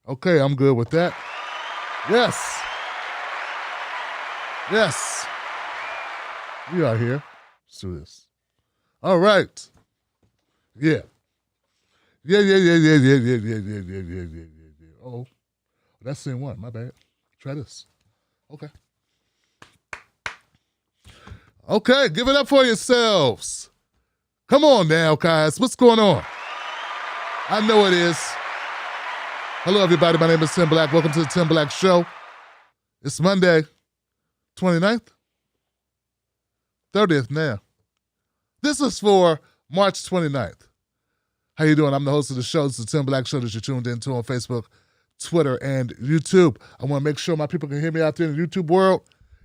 Okay, I'm good with that. Yes. Yes. We are here. Let's do this. All right. Yeah. Yeah. Oh, that's scene one. My bad. Try this. Okay. Okay, give it up for yourselves. Come on now, guys. What's going on? I know it is. Hello, everybody. My name is Tim Black. Welcome to the Tim Black Show. It's Monday, 29th? 30th now. This is for March 29th. How you doing? I'm the host of the show. It's the Tim Black Show that you're tuned into on Facebook, Twitter, and YouTube. I want to make sure my people can hear me out there in the YouTube world.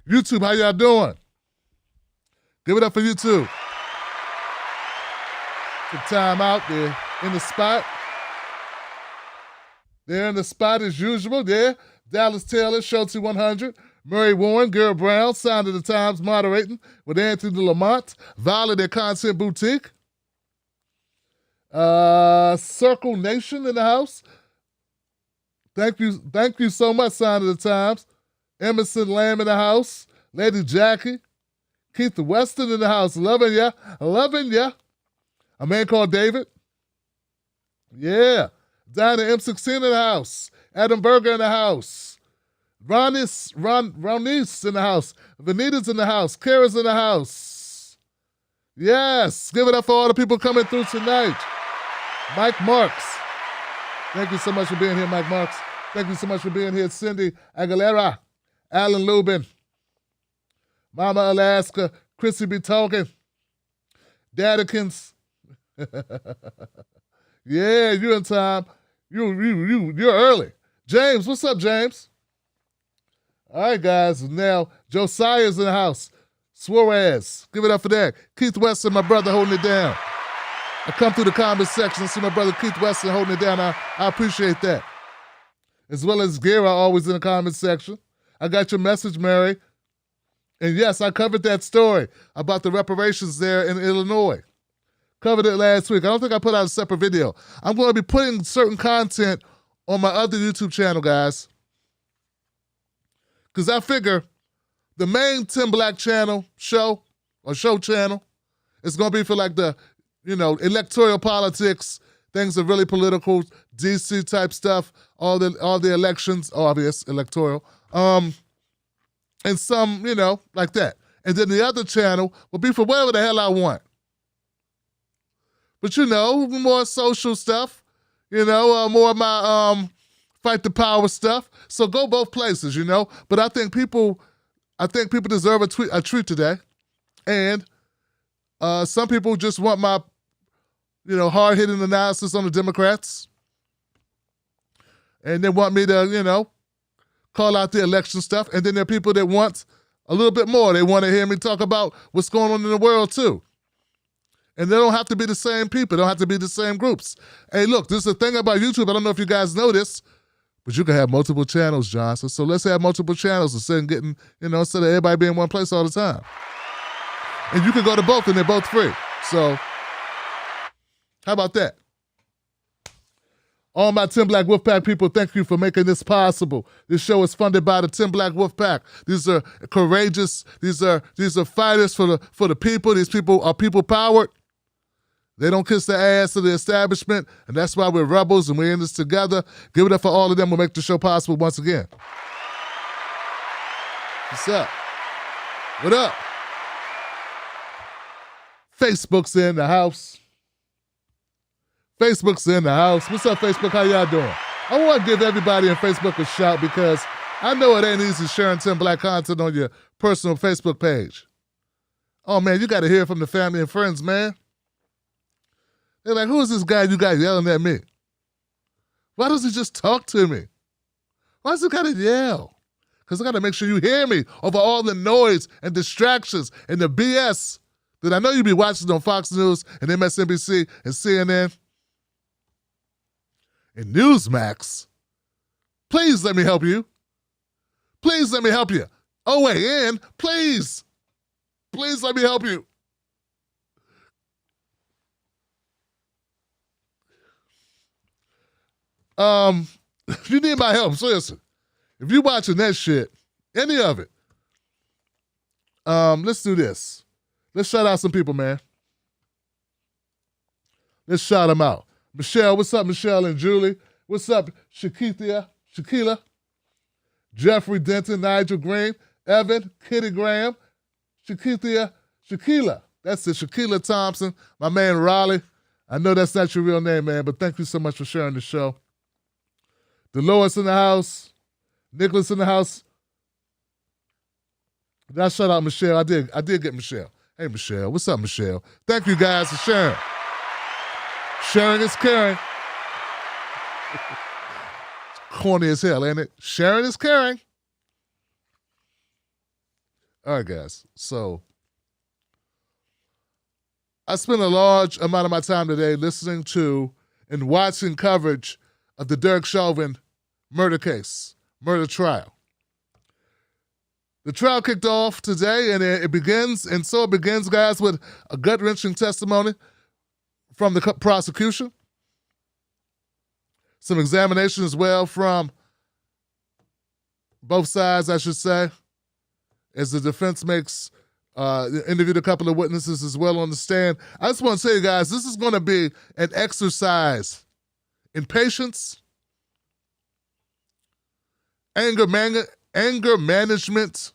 YouTube, how y'all doing? Give it up for YouTube. The time out there in the spot. They're in the spot as usual. There, Dallas Taylor, Schultz 100, Murray Warren, Gerald Brown, Sound of the Times moderating with Anthony Lamont, Violet their Content Boutique, Circle Nation in the house. Thank you so much, Sound of the Times. Emerson Lamb in the house, Lady Jackie, Keith Weston in the house, loving ya. A man called David. Yeah. Diana M16 in the house. Adam Berger in the house. Ronice in the house. Vanita's in the house. Kara's in the house. Yes. Give it up for all the people coming through tonight. Mike Marks. Thank you so much for being here, Mike Marks. Thank you so much for being here, Cindy Aguilera, Alan Lubin, Mama Alaska, Chrissy B. Token, Dadikins. Yeah, you're in time. You're early. James, what's up, James? All right, guys. Now, Josiah's in the house. Suarez, give it up for that. Keith Weston, my brother, holding it down. I come through the comment section and see my brother Keith Weston holding it down. I appreciate that. As well as Gara, always in the comment section. I got your message, Mary. And yes, I covered that story about the reparations there in Illinois. Covered it last week. I don't think I put out a separate video. I'm going to be putting certain content on my other YouTube channel, guys. Because I figure the main Tim Black channel, show channel, is going to be for like the, electoral politics, things that are really political, DC type stuff, all the elections, obvious, electoral, and some, like that. And then the other channel will be for whatever the hell I want. But more social stuff, more of my fight the power stuff. So go both places, But I think people deserve a treat today. And some people just want my, hard-hitting analysis on the Democrats. And they want me to, call out the election stuff. And then there are people that want a little bit more. They want to hear me talk about what's going on in the world, too. And they don't have to be the same people. They don't have to be the same groups. Hey, look, this is the thing about YouTube. I don't know if you guys know this, but you can have multiple channels, Johnson. So let's have multiple channels instead of getting, instead of everybody being in one place all the time. And you can go to both, and they're both free. So how about that? All my Tim Black Wolfpack people, thank you for making this possible. This show is funded by the Tim Black Wolfpack. These are courageous. These are fighters for the people. These people are people powered. They don't kiss the ass of the establishment, and that's why we're rebels and we're in this together. Give it up for all of them who make the show possible once again. What's up? What up? Facebook's in the house. Facebook's in the house. What's up, Facebook? How y'all doing? I want to give everybody in Facebook a shout because I know it ain't easy sharing Tim Black content on your personal Facebook page. Oh, man, you got to hear from the family and friends, man. They're like, who is this guy you got yelling at me? Why does he just talk to me? Why does he got to yell? Because I got to make sure you hear me over all the noise and distractions and the BS that I know you be watching on Fox News and MSNBC and CNN. And Newsmax. Please let me help you. Please let me help you. OAN, please. Please let me help you. If you need my help, seriously. If you're watching that shit, any of it, let's do this. Let's shout out some people, man. Let's shout them out. Michelle, what's up, Michelle and Julie? What's up, Shaquila, Jeffrey Denton, Nigel Green, Evan, Kitty Graham, Shaquila. That's it, Shaquila Thompson, my man Raleigh. I know that's not your real name, man, but thank you so much for sharing the show. Dolores in the house, Nicholas in the house. Did I shout out Michelle? I did get Michelle. Hey, Michelle. What's up, Michelle? Thank you guys for sharing. Sharing is caring. Corny as hell, ain't it? Sharing is caring. All right, guys. So I spent a large amount of my time today listening to and watching coverage of the Derek Chauvin murder case, murder trial. The trial kicked off today, and it begins, guys, with a gut-wrenching testimony from the prosecution. Some examination as well from both sides, I should say, as the defense interviewed a couple of witnesses as well on the stand. I just want to tell you guys, this is going to be an exercise in patience, anger management,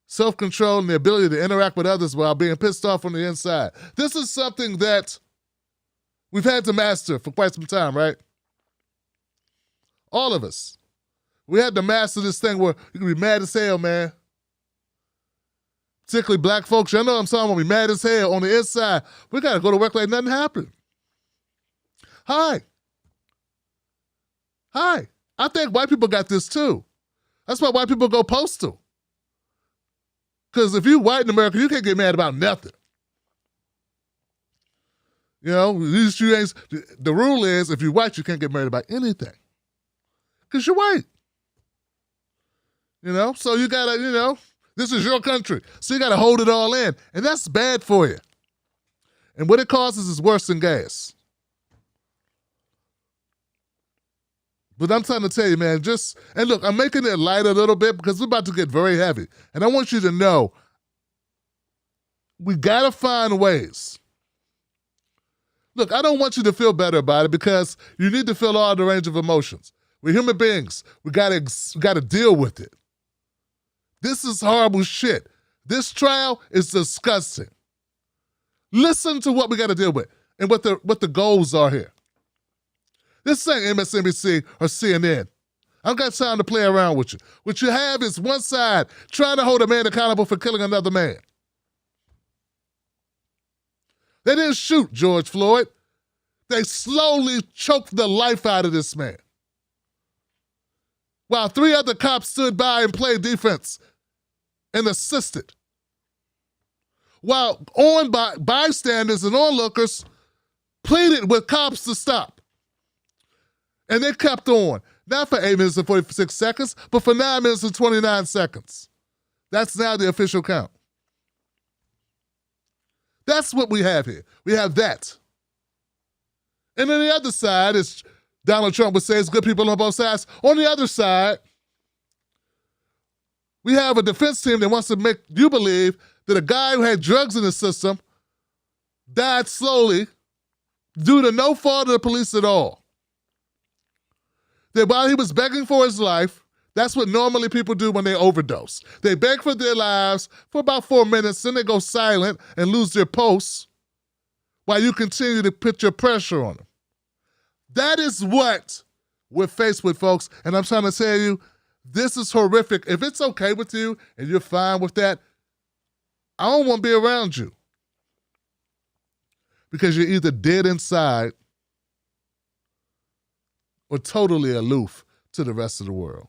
self-control, and the ability to interact with others while being pissed off on the inside. This is something that we've had to master for quite some time, right? All of us. We had to master this thing where you can be mad as hell, man. Particularly black folks. You know what I'm talking about? We mad as hell on the inside. We got to go to work like nothing happened. Hi. I think white people got this too. That's why white people go postal. Because if you white in America, you can't get mad about nothing. You know, the rule is if you're white, you can't get mad about anything. Because you're white. You know, so you gotta, this is your country. So you gotta hold it all in. And that's bad for you. And what it causes is worse than gas. But I'm trying to tell you, man, and look, I'm making it light a little bit because we're about to get very heavy. And I want you to know, we gotta find ways. Look, I don't want you to feel better about it because you need to feel all the range of emotions. We're human beings. We gotta deal with it. This is horrible shit. This trial is disgusting. Listen to what we gotta deal with and what the goals are here. This ain't MSNBC or CNN. I don't got time to play around with you. What you have is one side trying to hold a man accountable for killing another man. They didn't shoot George Floyd. They slowly choked the life out of this man. While 3 other cops stood by and played defense and assisted. While bystanders and onlookers pleaded with cops to stop. And they kept on, not for 8 minutes and 46 seconds, but for 9 minutes and 29 seconds. That's now the official count. That's what we have here. We have that. And on the other side, as Donald Trump would say, it's good people on both sides. On the other side, we have a defense team that wants to make you believe that a guy who had drugs in the system died slowly due to no fault of the police at all. That while he was begging for his life, that's what normally people do when they overdose. They beg for their lives for about 4 minutes, then they go silent and lose their posts while you continue to put your pressure on them. That is what we're faced with, folks. And I'm trying to tell you, this is horrific. If it's okay with you and you're fine with that, I don't want to be around you. Because you're either dead inside or totally aloof to the rest of the world.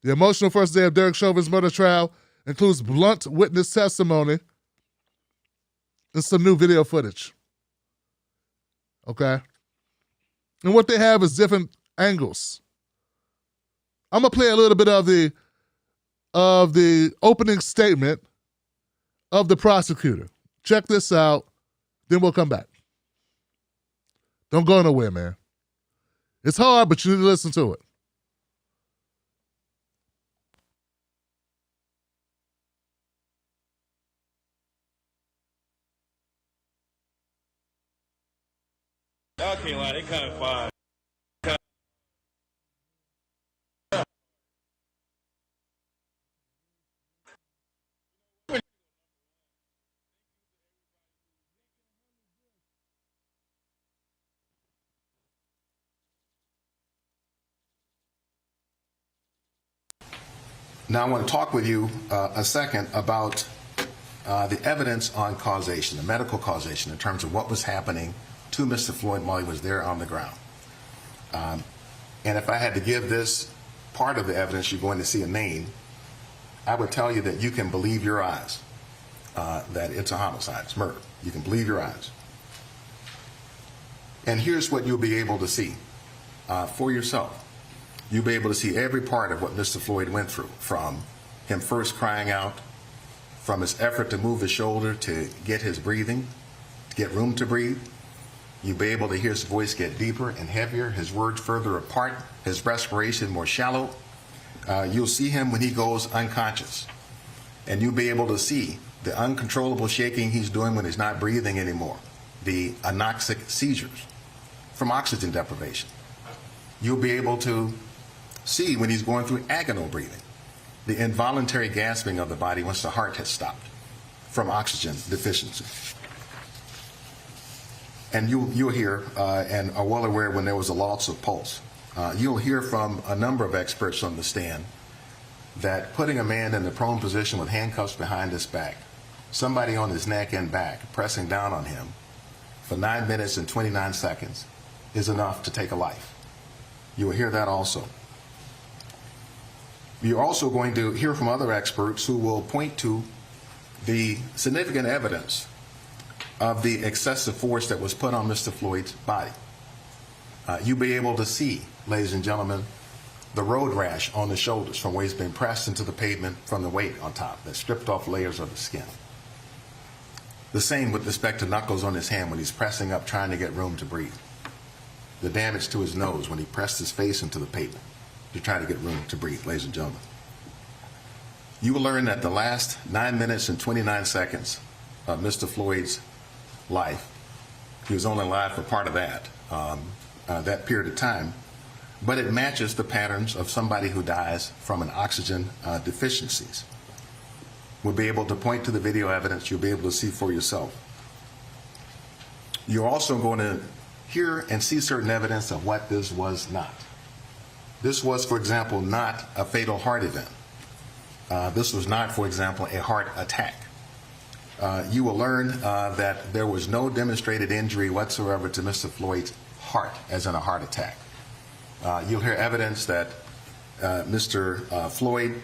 The emotional first day of Derek Chauvin's murder trial includes blunt witness testimony and some new video footage. Okay? And what they have is different angles. I'm going to play a little bit of the opening statement of the prosecutor. Check this out, then we'll come back. Don't go nowhere, man. It's hard, but you need to listen to it. Y'all can't lie, they kind of fine. Now I want to talk with you a second about the evidence on causation, the medical causation in terms of what was happening to Mr. Floyd while he was there on the ground. And if I had to give this part of the evidence, you're going to see a name, I would tell you that you can believe your eyes, that it's a homicide, it's murder. You can believe your eyes. And here's what you'll be able to see for yourself. You'll be able to see every part of what Mr. Floyd went through, from him first crying out, from his effort to move his shoulder to get his breathing, to get room to breathe. You'll be able to hear his voice get deeper and heavier, his words further apart, his respiration more shallow. You'll see him when he goes unconscious. And you'll be able to see the uncontrollable shaking he's doing when he's not breathing anymore, the anoxic seizures from oxygen deprivation. You'll be able to see when he's going through agonal breathing, the involuntary gasping of the body once the heart has stopped from oxygen deficiency. And you'll hear, and are well aware when there was a loss of pulse, you'll hear from a number of experts on the stand that putting a man in the prone position with handcuffs behind his back, somebody on his neck and back pressing down on him for 9 minutes and 29 seconds is enough to take a life. You will hear that also. You're also going to hear from other experts who will point to the significant evidence of the excessive force that was put on Mr. Floyd's body. You'll be able to see, ladies and gentlemen, the road rash on the shoulders from where he's been pressed into the pavement from the weight on top that stripped off layers of the skin. The same with respect to knuckles on his hand when he's pressing up trying to get room to breathe. The damage to his nose when he pressed his face into the pavement to try to get room to breathe, ladies and gentlemen. You will learn that the last 9 minutes and 29 seconds of Mr. Floyd's life, he was only alive for part of that period of time, but it matches the patterns of somebody who dies from an oxygen deficiencies. We'll be able to point to the video evidence. You'll be able to see for yourself. You're also going to hear and see certain evidence of what this was not. This was, for example, not a fatal heart event. This was not, for example, a heart attack. You will learn that there was no demonstrated injury whatsoever to Mr. Floyd's heart, as in a heart attack. You'll hear evidence that Mr. Floyd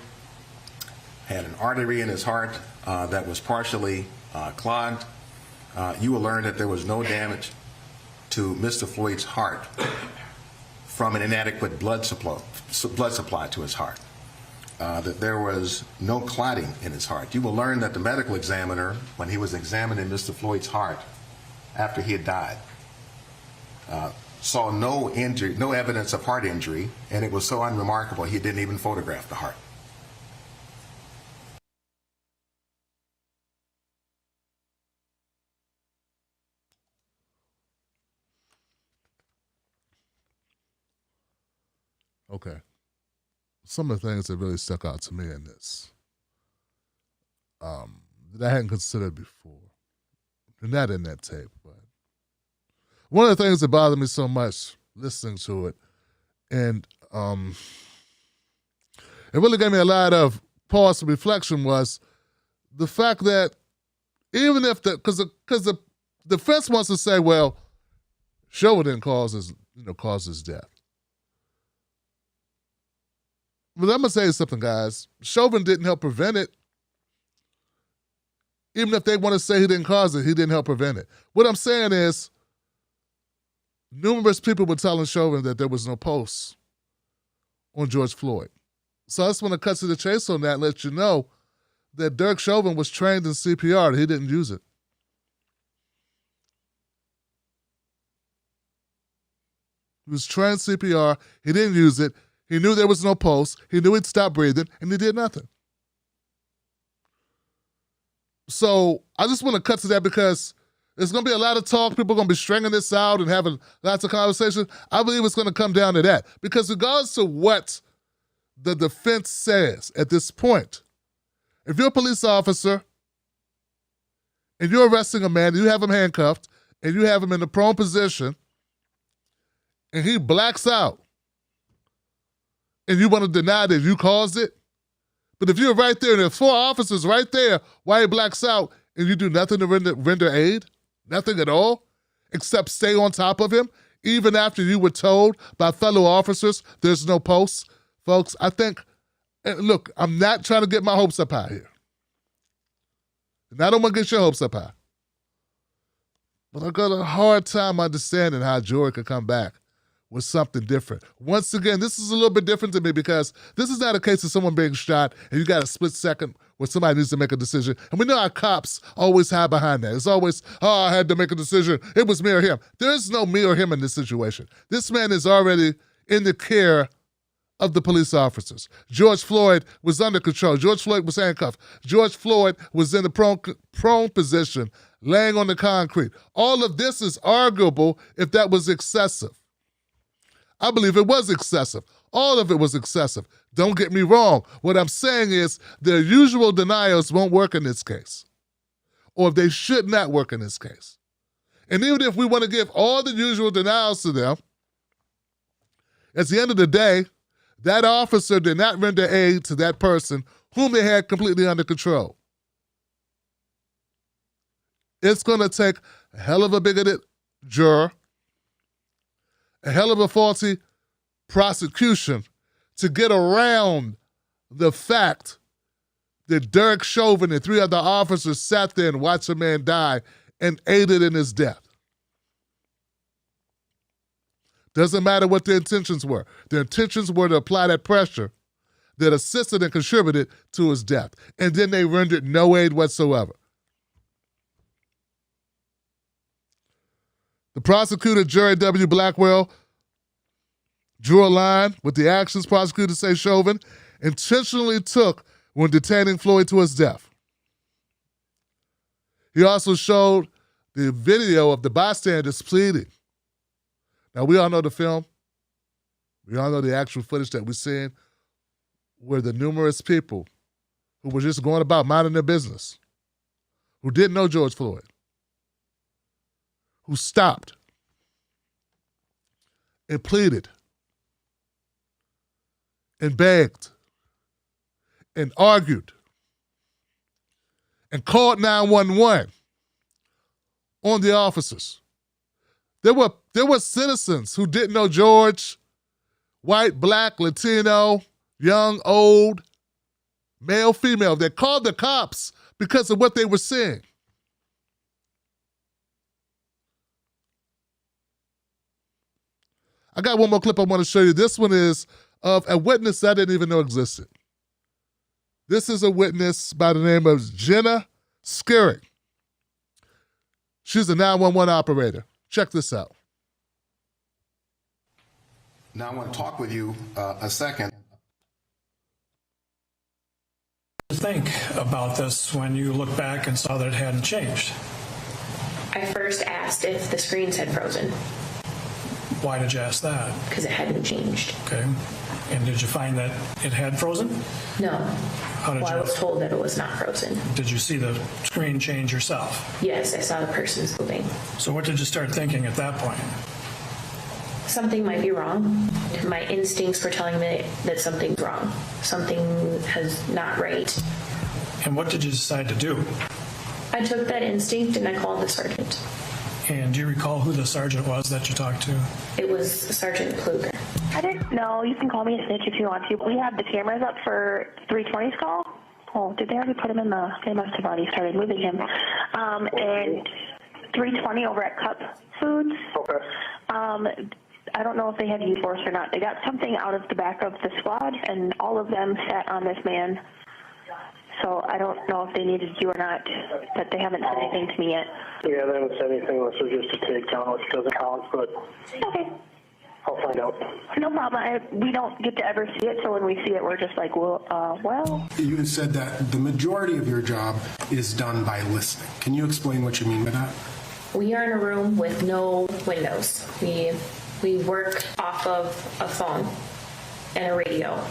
had an artery in his heart that was partially clogged. You will learn that there was no damage to Mr. Floyd's heart from an inadequate blood supply to his heart, that there was no clotting in his heart. You will learn that the medical examiner, when he was examining Mr. Floyd's heart after he had died, saw no injury, no evidence of heart injury, and it was so unremarkable he didn't even photograph the heart. Okay. Some of the things that really stuck out to me in this that I hadn't considered before. And not in that tape, but one of the things that bothered me so much listening to it, and it really gave me a lot of pause and reflection, was the fact that even if because the defense wants to say, well, Chauvin didn't cause his death. But I'm going to say something, guys. Chauvin didn't help prevent it. Even if they want to say he didn't cause it, he didn't help prevent it. What I'm saying is, numerous people were telling Chauvin that there was no pulse on George Floyd. So I just want to cut to the chase on that and let you know that Derek Chauvin was trained in CPR. He didn't use it. He was trained CPR. He didn't use it. He knew there was no pulse. He knew he'd stopped breathing, and he did nothing. So I just want to cut to that because there's going to be a lot of talk. People are going to be stringing this out and having lots of conversation. I believe it's going to come down to that. Because regardless of what the defense says at this point, if you're a police officer and you're arresting a man, and you have him handcuffed, and you have him in the prone position, and he blacks out, and you want to deny that you caused it, but if you're right there and there's 4 officers right there while he blacks out and you do nothing to render aid, nothing at all, except stay on top of him, even after you were told by fellow officers there's no pulse, folks, I think, and look, I'm not trying to get my hopes up high here. And I don't want to get your hopes up high. But I got a hard time understanding how Jory could come back with something different. Once again, this is a little bit different to me because this is not a case of someone being shot and you got a split second where somebody needs to make a decision. And we know our cops always hide behind that. It's always, oh, I had to make a decision. It was me or him. There's no me or him in this situation. This man is already in the care of the police officers. George Floyd was under control. George Floyd was handcuffed. George Floyd was in the prone position, laying on the concrete. All of this is arguable if that was excessive. I believe it was excessive. All of it was excessive. Don't get me wrong. What I'm saying is their usual denials won't work in this case. Or they should not work in this case. And even if we want to give all the usual denials to them, at the end of the day, that officer did not render aid to that person whom they had completely under control. It's going to take a hell of a bigoted juror, a hell of a faulty prosecution to get around the fact that Derek Chauvin and 3 other officers sat there and watched a man die and aided in his death. Doesn't matter what their intentions were. Their intentions were to apply that pressure that assisted and contributed to his death. And then they rendered no aid whatsoever. The prosecutor, Jerry W. Blackwell, drew a line with the actions prosecutors say Chauvin intentionally took when detaining Floyd to his death. He also showed the video of the bystanders pleading. Now, we all know the film. We all know the actual footage that we're seeing where the numerous people who were just going about minding their business, who didn't know George Floyd, who stopped and pleaded and begged and argued and called 911 on the officers. There were citizens who didn't know George, white, black, Latino, young, old, male, female, that called the cops because of what they were seeing. I got one more clip I want to show you. This one is of a witness I didn't even know existed. This is a witness by the name of Jenna Skirrick. She's a 911 operator. Check this out. Now I want to talk with you a second. Think about this when you look back and saw that it hadn't changed. I first asked if the screens had frozen Why did you ask that? because it hadn't changed. Okay. And did you find that it had frozen? No. How did Well, I was you? told that it was not frozen. Did you see the screen change yourself? Yes, I saw the person's moving. So what did you start thinking at that point? Something might be wrong. My instincts were telling me that something's wrong. Something is not right. And what did you decide to do? I took that instinct and I called the sergeant. And do you recall who the sergeant was that you talked to? It was Sergeant Kluger. I didn't know. You can call me a snitch if you want to. We have the cameras up for 320's call. Oh, did they already put him in the? They must have already started moving him. And 320 over at Cup Foods. Okay. I don't know if they had used force or not. They got something out of the back of the squad, and all of them sat on this man. So I don't know if they needed you or not, but they haven't said anything to me yet. Yeah, they haven't said anything unless it's just a takedown, which doesn't count, but Okay. I'll find out. No problem. We don't get to ever see it, so when we see it, we're just like, well. You had said that the majority of your job is done by listening. Can you explain what you mean by that? We are in a room with no windows. We work off of a phone and a radio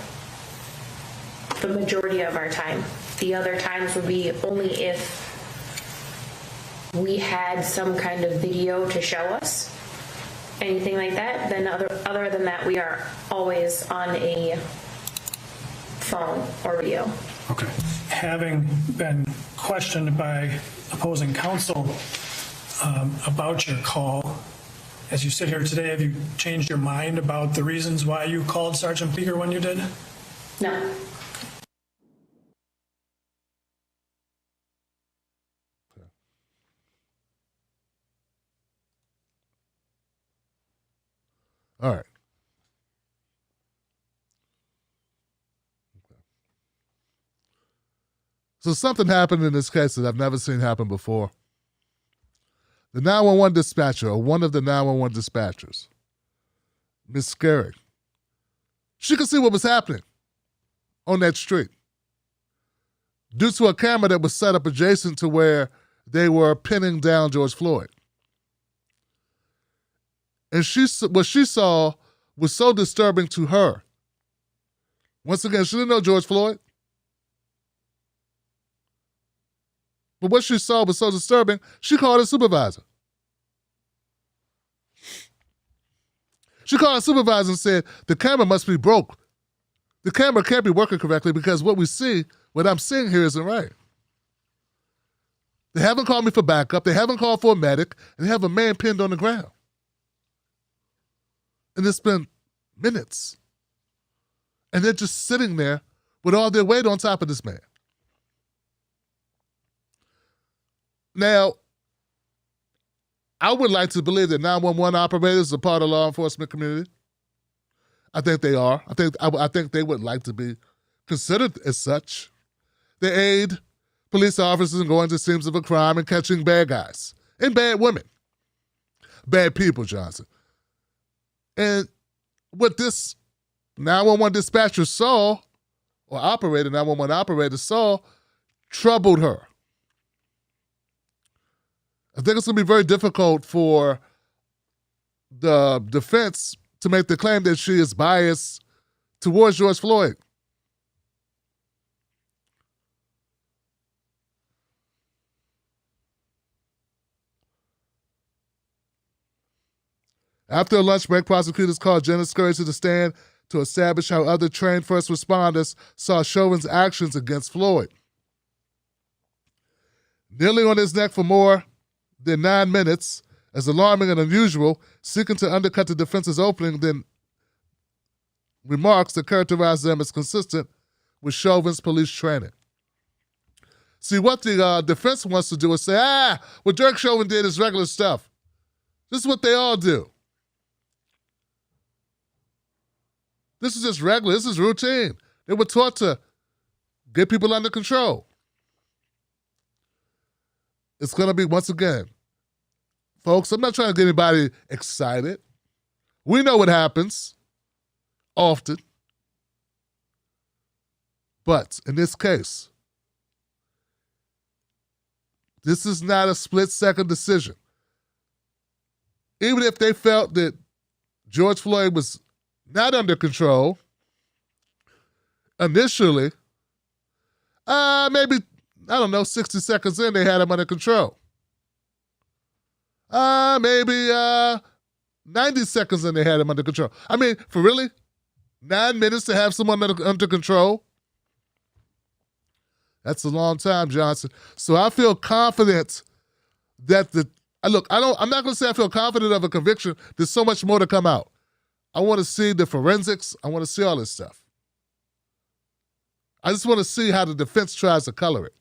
the majority of our time. The other times would be only if we had some kind of video to show us, anything like that. Then other than that, we are always on a phone or radio. Okay. Having been questioned by opposing counsel about your call, as you sit here today, have you changed your mind about the reasons why you called Sergeant Pleaker when you did? No. All right. Okay. So something happened in this case that I've never seen happen before. The 911 dispatcher, or one of the 911 dispatchers, Miss Scary, she could see what was happening on that street due to a camera that was set up adjacent to where they were pinning down George Floyd. And what she saw was so disturbing to her. Once again, she didn't know George Floyd. But what she saw was so disturbing, she called her supervisor. She called her supervisor and said, the camera must be broke. The camera can't be working correctly because what I'm seeing here isn't right. They haven't called me for backup. They haven't called for a medic. And they have a man pinned on the ground. And it's been minutes. And they're just sitting there with all their weight on top of this man. Now, I would like to believe that 911 operators are part of the law enforcement community. I think they are. I think they would like to be considered as such. They aid police officers in going to scenes of a crime and catching bad guys and bad women. Bad people, Johnson. And what this 911 dispatcher saw, or 911 operator saw, troubled her. I think it's going to be very difficult for the defense to make the claim that she is biased towards George Floyd. After a lunch break, prosecutors called Jenna Scurry to the stand to establish how other trained first responders saw Chauvin's actions against Floyd. Kneeling on his neck for more than 9 minutes, as alarming and unusual, seeking to undercut the defense's opening, then remarks that characterize them as consistent with Chauvin's police training. See, what the defense wants to do is say, what Derek Chauvin did is regular stuff. This is what they all do. This is just regular. This is routine. They were taught to get people under control. It's going to be, once again, folks, I'm not trying to get anybody excited. We know what happens often. But in this case, this is not a split-second decision. Even if they felt that George Floyd was not under control initially, maybe, 60 seconds in, they had him under control. Maybe 90 seconds in, they had him under control. I mean, for really? 9 minutes to have someone under control? That's a long time, Johnson. So I feel confident that I'm not going to say I feel confident of a conviction. There's so much more to come out. I want to see the forensics. I want to see all this stuff. I just want to see how the defense tries to color it.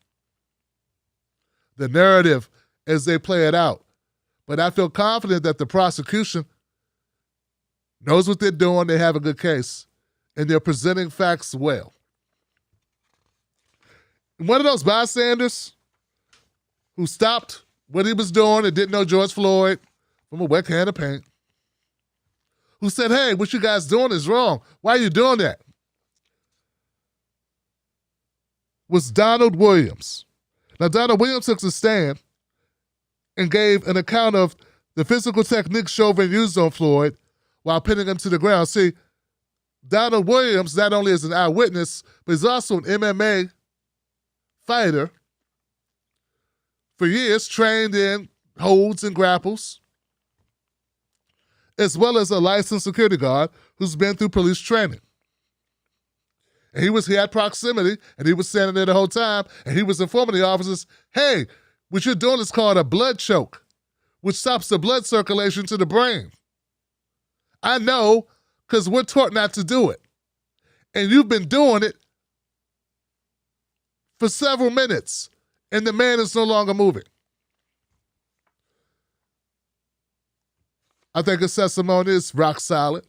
The narrative as they play it out. But I feel confident that the prosecution knows what they're doing. They have a good case. And they're presenting facts well. One of those bystanders who stopped what he was doing and didn't know George Floyd from a wet can of paint, who said, hey, what you guys doing is wrong. Why are you doing that? Was Donald Williams. Now, Donald Williams took a stand and gave an account of the physical technique Chauvin used on Floyd while pinning him to the ground. See, Donald Williams not only is an eyewitness, but he's also an MMA fighter. For years, trained in holds and grapples, as well as a licensed security guard who's been through police training. And he had proximity, and he was standing there the whole time, and he was informing the officers, hey, what you're doing is called a blood choke, which stops the blood circulation to the brain. I know, because we're taught not to do it. And you've been doing it for several minutes, and the man is no longer moving. I think his testimony is rock solid.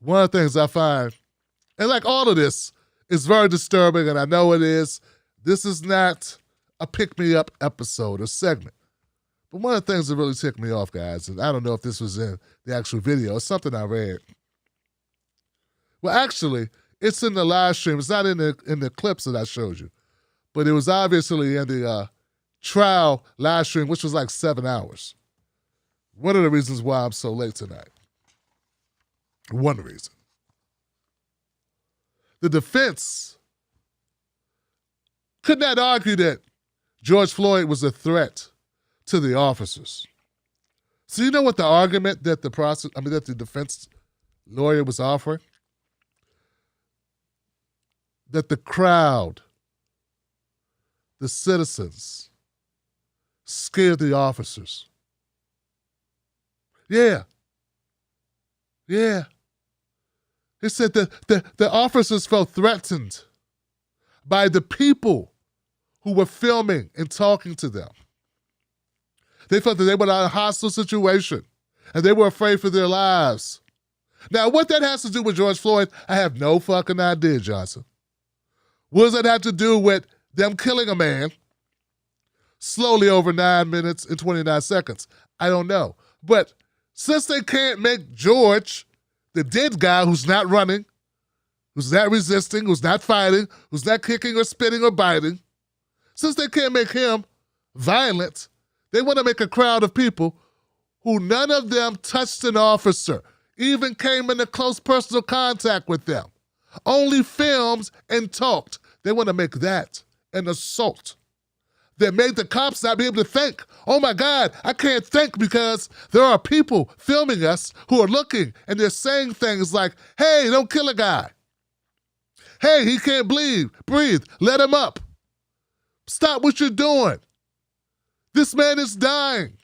One of the things I find, and like all of this, is very disturbing, and I know it is. This is not a pick-me-up episode or segment. But one of the things that really ticked me off, guys, and I don't know if this was in the actual video, it's something I read. Well, actually, it's in the live stream. It's not in the clips that I showed you. But it was obviously in the trial live stream, which was like 7 hours. One of the reasons why I'm so late tonight. One reason. The defense could not argue that George Floyd was a threat to the officers. So you know what the argument that that the defense lawyer was offering? That the crowd, the citizens, scared the officers. Yeah. He said that the officers felt threatened by the people who were filming and talking to them. They felt that they were in a hostile situation and they were afraid for their lives. Now, what that has to do with George Floyd, I have no fucking idea, Johnson. What does that have to do with them killing a man slowly over 9 minutes and 29 seconds? I don't know. But since they can't make George, the dead guy who's not running, who's not resisting, who's not fighting, who's not kicking or spitting or biting, since they can't make him violent, they want to make a crowd of people who none of them touched an officer, even came into close personal contact with them, only filmed and talked. They want to make that an assault that made the cops not be able to think, oh my God, I can't think because there are people filming us who are looking and they're saying things like, hey, don't kill a guy. Hey, he can't breathe, let him up. Stop what you're doing. This man is dying.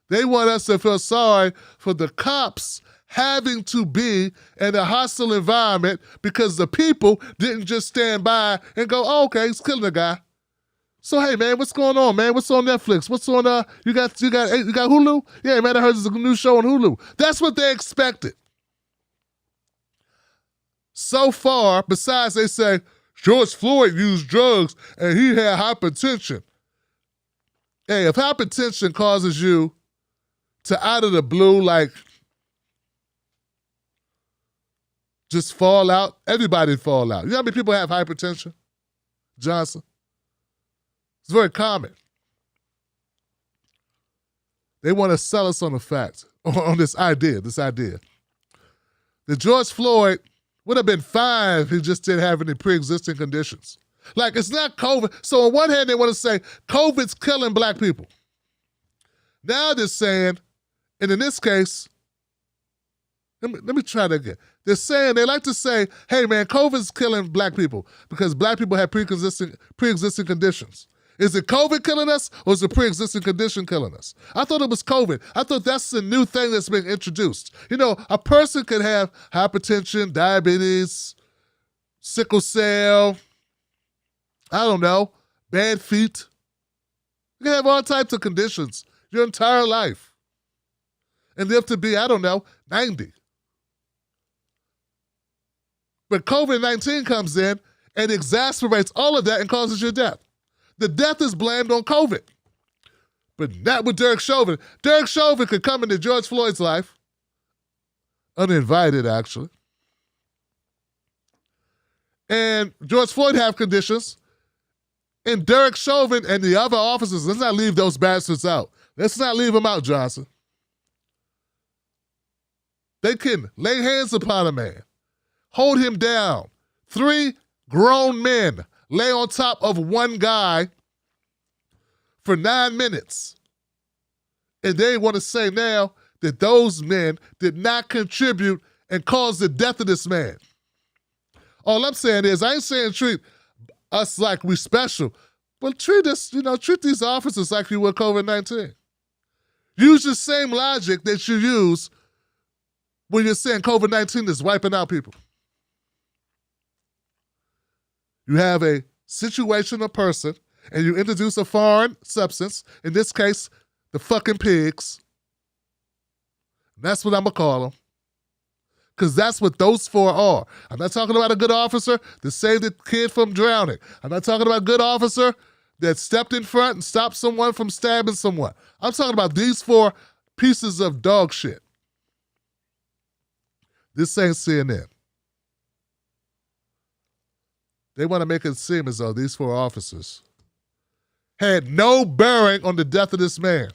They want us to feel sorry for the cops having to be in a hostile environment because the people didn't just stand by and go, oh, okay, he's killing a guy. So hey man, what's going on, man? What's on Netflix? What's on you got Hulu? Yeah, man, I heard there's a new show on Hulu. That's what they expected. So far, besides they say George Floyd used drugs and he had hypertension. Hey, if hypertension causes you to out of the blue, like just fall out, everybody fall out. You know how many people have hypertension, Johnson? It's very common. They want to sell us on the fact, on this idea, that George Floyd would have been fine if he just didn't have any pre-existing conditions. Like, it's not COVID. So on one hand, they want to say COVID's killing black people. Now they're saying, and in this case, let me try that again. They're saying, they like to say, hey man, COVID's killing black people because black people have pre-existing conditions. Is it COVID killing us or is it pre-existing condition killing us? I thought it was COVID. I thought that's the new thing that's being introduced. You know, a person could have hypertension, diabetes, sickle cell, I don't know, bad feet. You can have all types of conditions your entire life and live to be, 90. But COVID-19 comes in and exacerbates all of that and causes your death. The death is blamed on COVID. But not with Derek Chauvin. Derek Chauvin could come into George Floyd's life, uninvited actually, and George Floyd have conditions, and Derek Chauvin and the other officers, let's not leave those bastards out. Let's not leave them out, Johnson. They can lay hands upon a man, hold him down. 3 grown men lay on top of one guy for 9 minutes. And they want to say now that those men did not contribute and cause the death of this man. All I'm saying is, I ain't saying treat us like we special, but treat us, treat these officers like you would COVID-19. Use the same logic that you use when you're saying COVID-19 is wiping out people. You have a situation, a person, and you introduce a foreign substance, in this case, the fucking pigs. That's what I'm going to call them. Because that's what those 4 are. I'm not talking about a good officer that saved a kid from drowning. I'm not talking about a good officer that stepped in front and stopped someone from stabbing someone. I'm talking about these 4 pieces of dog shit. This ain't CNN. They want to make it seem as though these 4 officers had no bearing on the death of this man.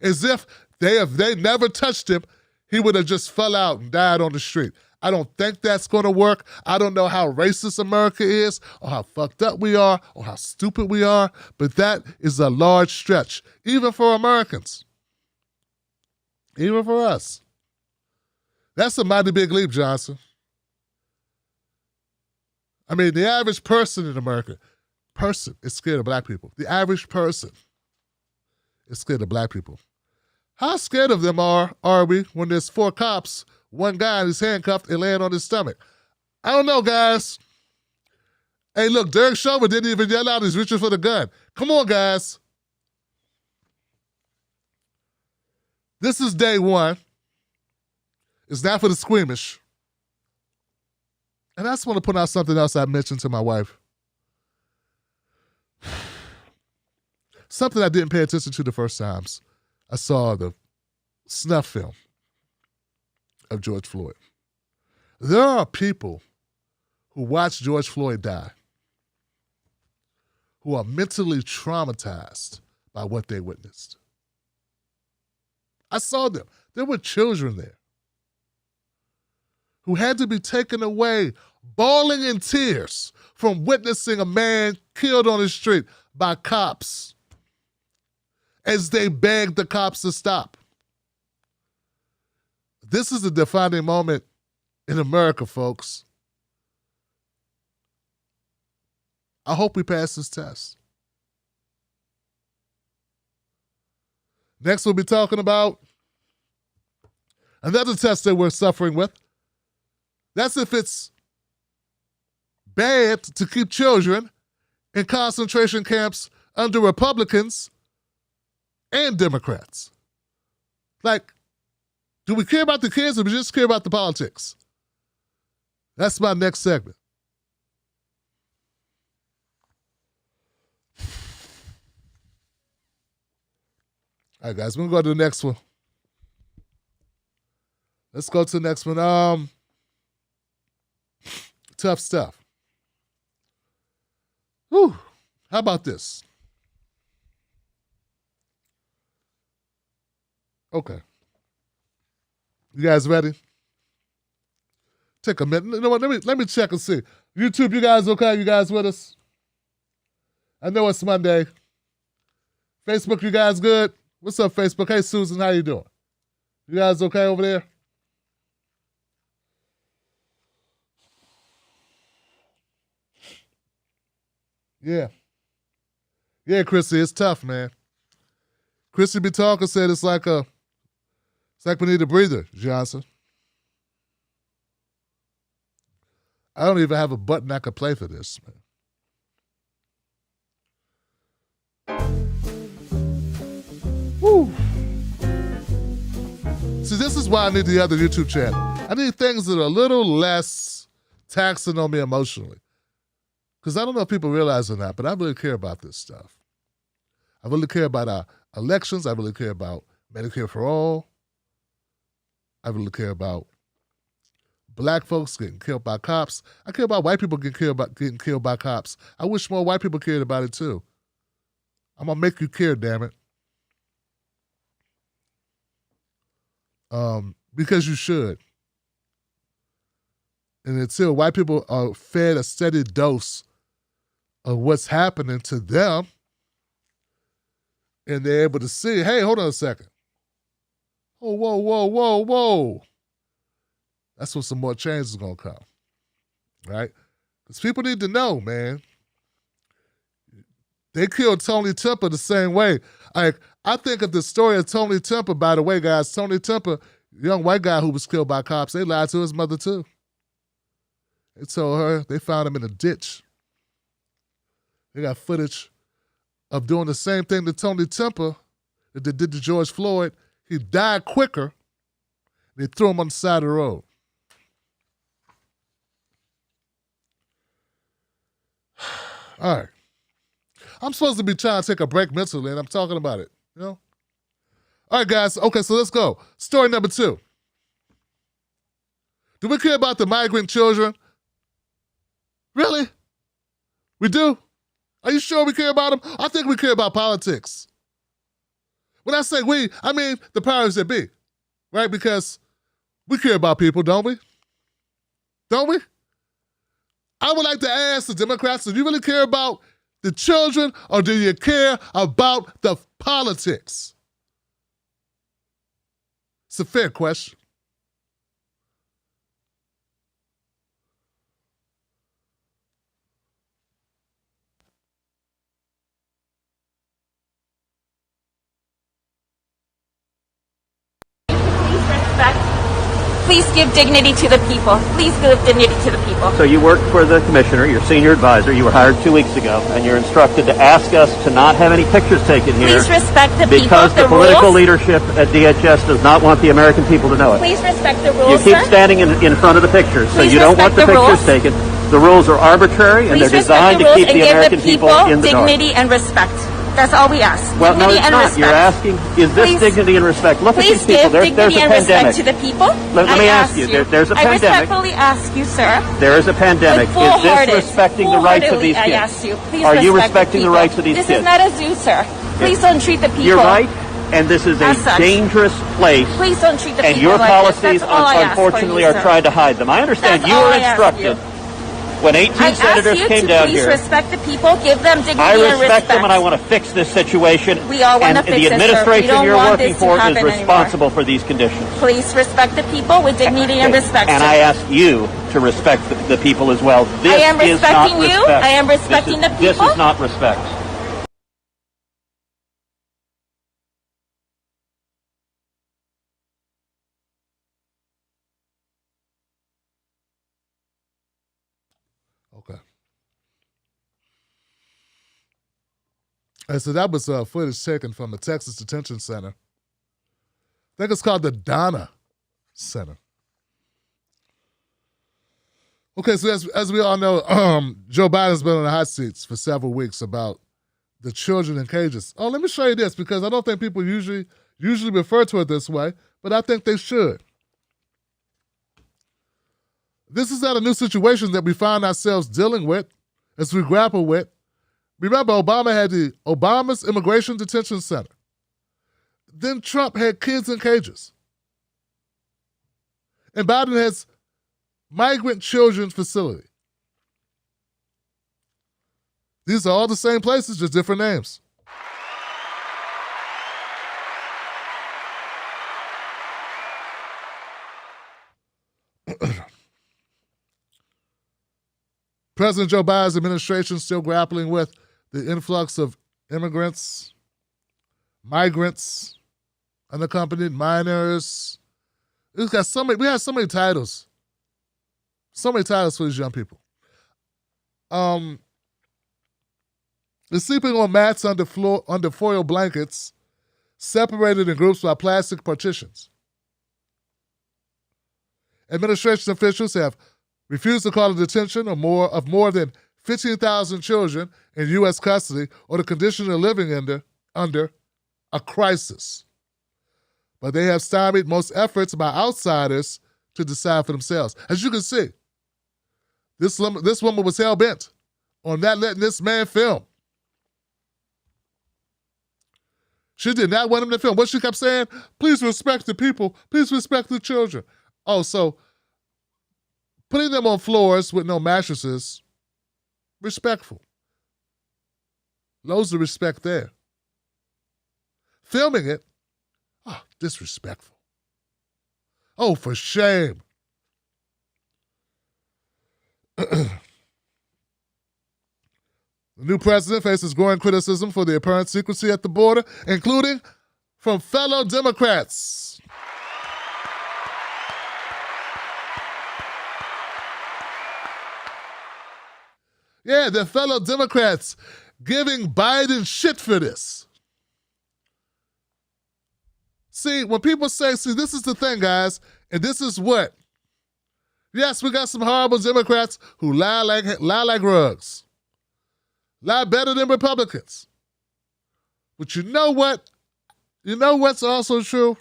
As if they never touched him, he would have just fell out and died on the street. I don't think that's going to work. I don't know how racist America is, or how fucked up we are, or how stupid we are, but that is a large stretch, even for Americans. Even for us. That's a mighty big leap, Johnson. I mean, the average person in America, is scared of black people. The average person is scared of black people. How scared of them are we when there's 4 cops, 1 guy is handcuffed and laying on his stomach? I don't know, guys. Hey, look, Derek Chauvin didn't even yell out he's reaching for the gun. Come on, guys. This is day 1. It's not for the squeamish. And I just want to put out something else I mentioned to my wife. Something I didn't pay attention to the first times I saw the snuff film of George Floyd. There are people who watched George Floyd die who are mentally traumatized by what they witnessed. I saw them. There were children there who had to be taken away, bawling in tears from witnessing a man killed on the street by cops as they begged the cops to stop. This is a defining moment in America, folks. I hope we pass this test. Next, we'll be talking about another test that we're suffering with. That's if it's bad to keep children in concentration camps under Republicans and Democrats. Like, do we care about the kids or do we just care about the politics? That's my next segment. All right, guys, we're going to go to the next one. Let's go to the next one. Tough stuff. Whew. How about this? Okay. You guys ready? Take a minute. You know what? Let me check and see. YouTube, you guys okay? You guys with us? I know it's Monday. Facebook, you guys good? What's up, Facebook? Hey, Susan, how you doing? You guys okay over there? Yeah. Yeah, Chrissy, it's tough, man. Chrissy B. Talker said it's like we need a breather, Johnson. I don't even have a button I could play for this, man. Woo. See, this is why I need the other YouTube channel. I need things that are a little less taxing on me emotionally. because I don't know if people realize or not, but I really care about this stuff. I really care about our elections. I really care about Medicare for all. I really care about black folks getting killed by cops. I care about white people getting killed by cops. I wish more white people cared about it too. I'm gonna make you care, damn it. Because you should. And until white people are fed a steady dose of what's happening to them, and they're able to see, hey, hold on a second. Oh, whoa, whoa, whoa, whoa. That's when some more change is going to come, right? Because people need to know, man. They killed Tony Temple the same way. Like, I think of the story of Tony Temple, by the way, guys. Tony Temple, young white guy who was killed by cops, they lied to his mother, too. They told her they found him in a ditch. They got footage of doing the same thing to Tony Temple that they did to George Floyd. He died quicker. They threw him on the side of the road. All right. I'm supposed to be trying to take a break mentally, and I'm talking about it, you know? All right, guys. Okay, so let's go. Story number 2. Do we care about the migrant children? Really? We do? Are you sure we care about them? I think we care about politics. When I say we, I mean the powers that be, right? Because we care about people, don't we? Don't we? I would like to ask the Democrats, do you really care about the children or do you care about the politics? It's a fair question. Please give dignity to the people. Please give dignity to the people. So you work for the commissioner, your senior advisor. You were hired 2 weeks ago, and you're instructed to ask us to not have any pictures taken here. Please respect the people. Because the political leadership at DHS does not want the American people to know it. Please respect the rules, You keep sir. standing in front of the pictures, so Please you don't want the respect the pictures taken. The rules are arbitrary, and Please they're respect designed the to rules keep and the give American the people people in the dark. dignity and respect. That's all we ask. Well, no, dignity it's and not. respect. You're asking, is this Please- dignity and respect? Look at Please these people. give There's dignity a and respect pandemic. to the people. Let I me ask you. There's a I pandemic. respectfully ask you, sir. There is a pandemic. Like, Is this respecting the rights of these I kids? ask you. Please Are you respect respecting the people. rights of these This kids? is not a zoo, sir. Please don't treat the people. You're right, and this is a As such. dangerous place. Please don't treat the And people your like policies, this. That's all I ask for unfortunately, you, are sir. trying to hide them. I understand That's you all were I ask instructed you. when 18 I ask senators you came to down please here. respect the people, give them dignity I and respect respect. them, and I want to fix this situation. We all want to and fix the this, sir. We administration don't you're want working this to for is happen responsible for these conditions. Please respect the people with dignity and respect. And sir. I ask you to respect the people as well. This I am is not respecting you. respect. I am respecting the This people. is not respect. Okay. And so that was footage taken from the Texas Detention Center. I think it's called the Donna Center. Okay, so as we all know, Joe Biden's been on the hot seats for several weeks about the children in cages. Oh, let me show you this, because I don't think people usually refer to it this way, but I think they should. This is not a new situation that we find ourselves dealing with as we grapple with. Remember, Obama had the Obama's Immigration Detention Center. Then Trump had kids in cages. And Biden has Migrant Children's Facility. These are all the same places, just different names. President Joe Biden's administration is still grappling with the influx of immigrants, migrants, unaccompanied minors. We have so many titles. So many titles for these young people. They're sleeping on mats under foil blankets, separated in groups by plastic partitions. Administration officials have refused to call a detention of more than 15,000 children in U.S. custody or the condition they're living under a crisis. But they have stymied most efforts by outsiders to decide for themselves. As you can see, this woman was hell-bent on not letting this man film. She did not want him to film. What she kept saying? Please respect the people. Please respect the children. Oh, so putting them on floors with no mattresses, respectful. Loads of respect there. Filming it, oh, disrespectful. Oh, for shame. The new president faces growing criticism for the apparent secrecy at the border, including from fellow Democrats. Yeah, the fellow Democrats giving Biden shit for this. See, when people say, this is the thing, guys, and this is what. Yes, we got some horrible Democrats who lie like rugs. Lie better than Republicans. But you know what? You know what's also true?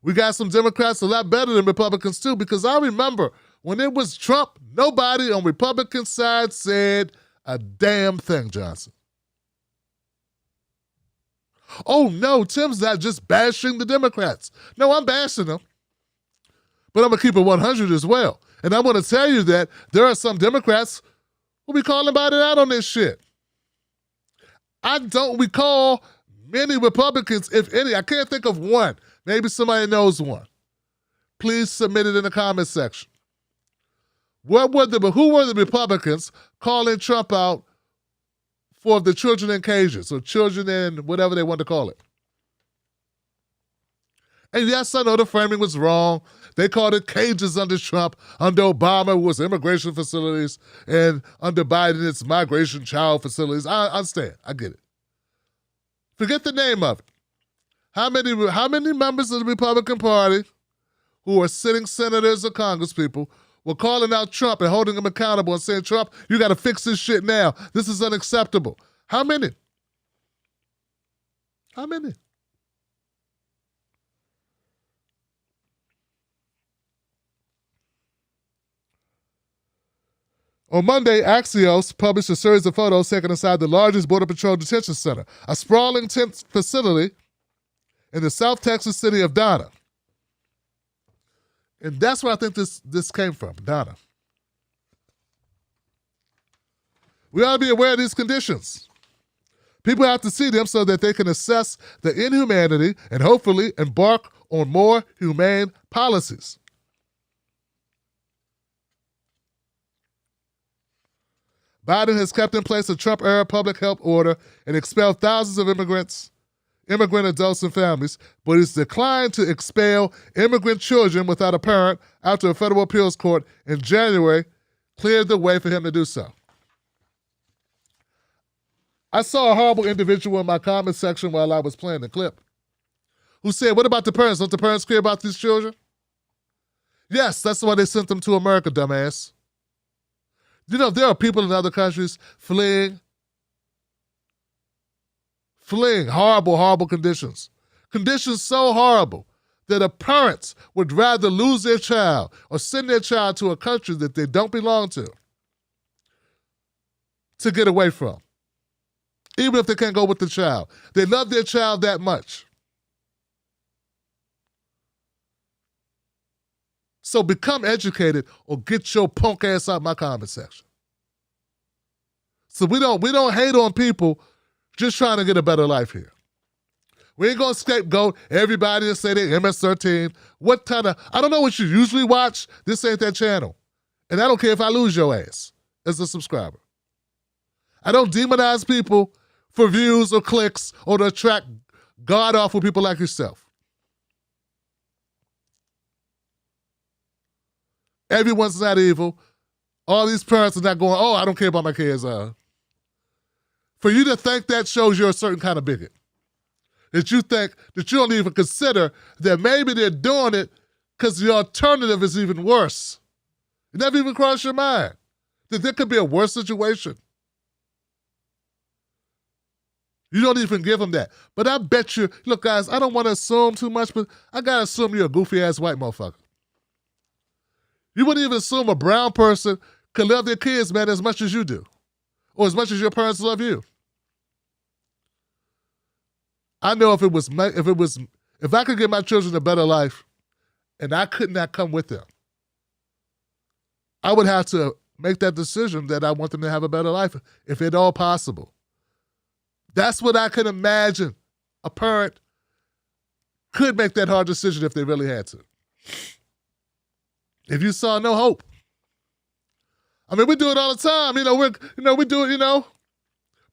We got some Democrats a lot better than Republicans too, because I remember when it was Trump, nobody on Republican side said a damn thing, Johnson. Oh no, Tim's not just bashing the Democrats. No, I'm bashing them. But I'm going to keep it 100 as well. And I want to tell you that there are some Democrats who be calling Biden out on this shit. I don't recall many Republicans, if any. I can't think of one. Maybe somebody knows one. Please submit it in the comment section. Who were the Republicans calling Trump out for the children in cages or children in whatever they want to call it? And yes, I know the framing was wrong. They called it cages under Trump. Under Obama, it was immigration facilities. And under Biden, it's migration child facilities. I understand. I get it. Forget the name of it. How many members of the Republican Party who are sitting senators or congresspeople were calling out Trump and holding him accountable and saying, Trump, you got to fix this shit now. This is unacceptable. How many? How many? On Monday, Axios published a series of photos taken inside the largest Border Patrol detention center, a sprawling tent facility in the South Texas city of Donna. And that's where I think this came from, Donna. We ought to be aware of these conditions. People have to see them so that they can assess the inhumanity and hopefully embark on more humane policies. Biden has kept in place a Trump-era public health order and expelled thousands of immigrant adults and families, but he's declined to expel immigrant children without a parent after a federal appeals court in January cleared the way for him to do so. I saw a horrible individual in my comment section while I was playing the clip who said, what about the parents? Don't the parents care about these children? Yes, that's why they sent them to America, dumbass. You know, there are people in other countries fleeing horrible, horrible conditions. Conditions so horrible that a parent would rather lose their child or send their child to a country that they don't belong to get away from. Even if they can't go with the child. They love their child that much. So become educated or get your punk ass out of my comment section. So we don't hate on people just trying to get a better life here. We ain't gonna scapegoat everybody and say they MS-13. I don't know what you usually watch. This ain't that channel. And I don't care if I lose your ass as a subscriber. I don't demonize people for views or clicks or to attract god-awful people like yourself. Everyone's not evil. All these parents are not going, oh, I don't care about my kids. For you to think that shows you're a certain kind of bigot. That you think, that you don't even consider that maybe they're doing it because the alternative is even worse. It never even crossed your mind that there could be a worse situation. You don't even give them that. But I bet you, look, guys, I don't want to assume too much, but I got to assume you're a goofy-ass white motherfucker. You wouldn't even assume a brown person could love their kids, man, as much as you do, or as much as your parents love you. I know if I could give my children a better life, and I could not come with them, I would have to make that decision that I want them to have a better life, if at all possible. That's what I can imagine a parent could make that hard decision if they really had to. If you saw no hope. I mean, we do it all the time. We do it,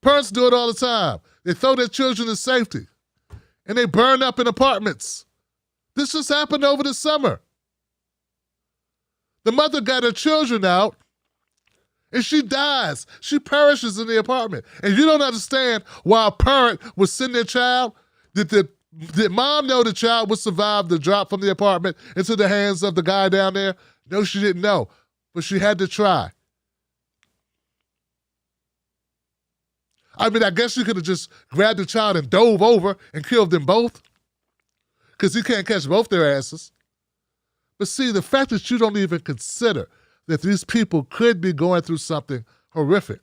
Parents do it all the time. They throw their children to safety, and they burn up in apartments. This just happened over the summer. The mother got her children out, and she dies. She perishes in the apartment. And you don't understand why a parent would send their child. Did mom know the child would survive the drop from the apartment into the hands of the guy down there? No, she didn't know, but she had to try. I mean, I guess you could have just grabbed the child and dove over and killed them both, because you can't catch both their asses. But see, the fact that you don't even consider that these people could be going through something horrific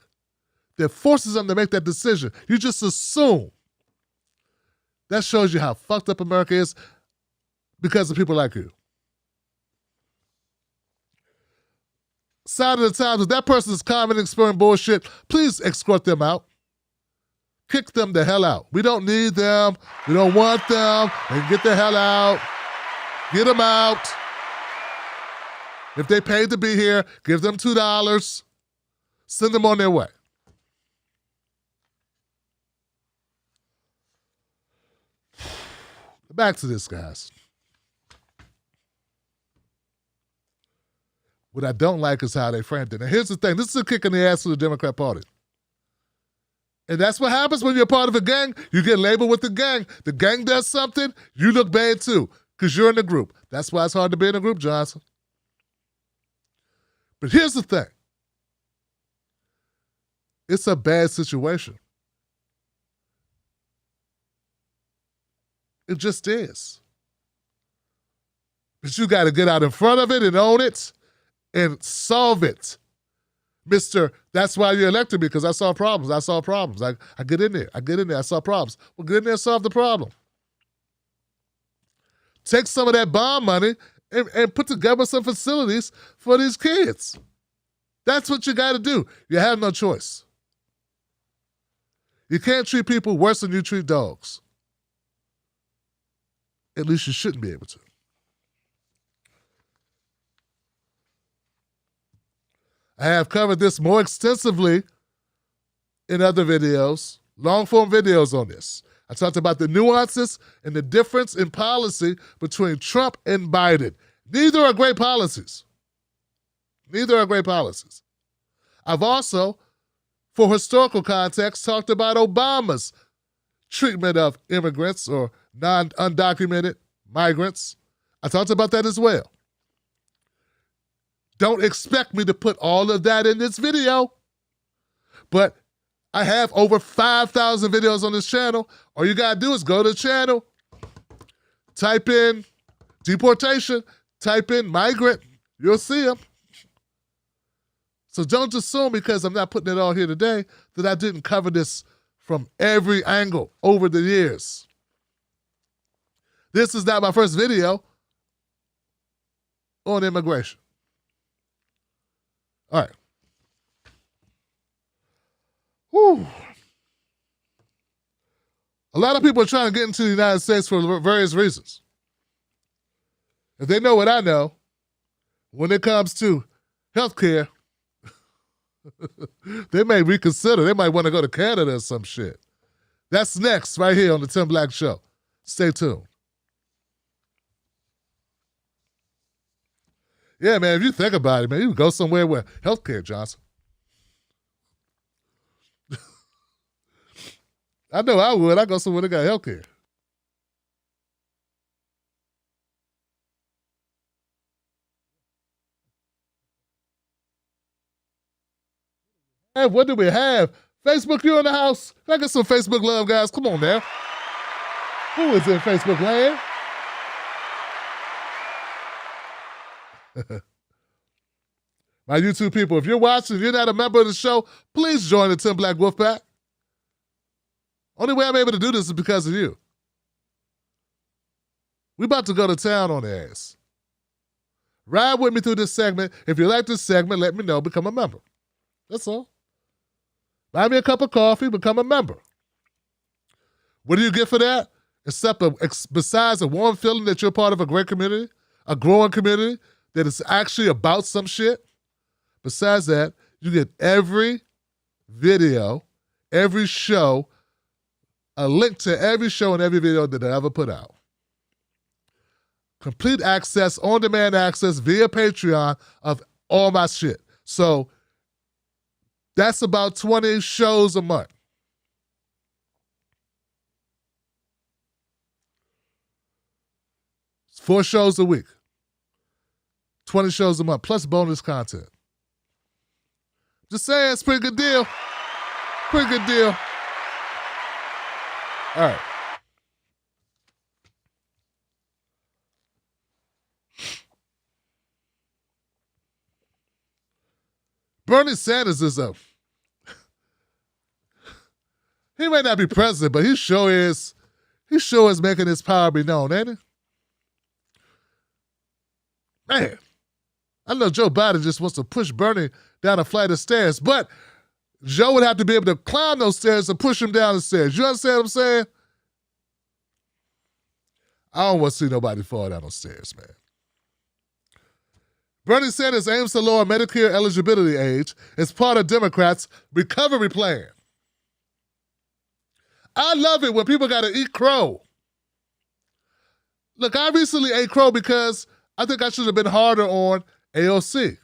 that forces them to make that decision, you just assume. That shows you how fucked up America is because of people like you. Sign of the times, if that person is commenting, spurring bullshit, please escort them out. Kick them the hell out. We don't need them. We don't want them. They can get the hell out. Get them out. If they paid to be here, give them $2. Send them on their way. Back to this, guys. What I don't like is how they framed it. And here's the thing. This is a kick in the ass for the Democrat Party. And that's what happens when you're part of a gang. You get labeled with the gang. The gang does something, you look bad too, because you're in the group. That's why it's hard to be in a group, Johnson. But here's the thing. It's a bad situation. It just is. But you got to get out in front of it and own it and solve it. Mr. That's why you elected me, because I saw problems. I get in there. I saw problems. Well, get in there and solve the problem. Take some of that bond money and put together some facilities for these kids. That's what you got to do. You have no choice. You can't treat people worse than you treat dogs. At least you shouldn't be able to. I have covered this more extensively in other videos, long-form videos on this. I talked about the nuances and the difference in policy between Trump and Biden. Neither are great policies. I've also, for historical context, talked about Obama's treatment of immigrants or undocumented migrants. I talked about that as well. Don't expect me to put all of that in this video, but I have over 5,000 videos on this channel. All you gotta do is go to the channel, type in deportation, type in migrant, you'll see them. So don't assume because I'm not putting it all here today that I didn't cover this from every angle over the years. This is not my first video on immigration. All right. Whew. A lot of people are trying to get into the United States for various reasons. If they know what I know, when it comes to health care, they may reconsider. They might want to go to Canada or some shit. That's next right here on the Tim Black Show. Stay tuned. Yeah, man, if you think about it, man, you can go somewhere where healthcare, Johnson. I know I would. I go somewhere that got healthcare. And what do we have? Facebook, you in the house? Can I get some Facebook love, guys? Come on now. Who is in Facebook land? My YouTube people, if you're watching, if you're not a member of the show, please join the Tim Black Wolfpack. Only way I'm able to do this is because of you. We about to go to town on the ass. Ride with me through this segment. If you like this segment, let me know. Become a member. That's all. Buy me a cup of coffee. Become a member. What do you get for that? Besides a warm feeling that you're part of a great community, a growing community that is actually about some shit. Besides that, you get every video, every show, a link to every show and every video that I ever put out. Complete access, on-demand access via Patreon of all my shit. So that's about 20 shows a month. It's 4 shows a week. 20 shows a month, plus bonus content. Just saying, it's a pretty good deal. Pretty good deal. All right. Bernie Sanders is he may not be president, but he sure is making his power be known, ain't he? Man, I know Joe Biden just wants to push Bernie down a flight of stairs, but Joe would have to be able to climb those stairs and push him down the stairs. You understand what I'm saying? I don't want to see nobody fall down those stairs, man. Bernie Sanders aims to lower Medicare eligibility age as part of Democrats' recovery plan. I love it when people got to eat crow. Look, I recently ate crow because I think I should have been harder on AOC.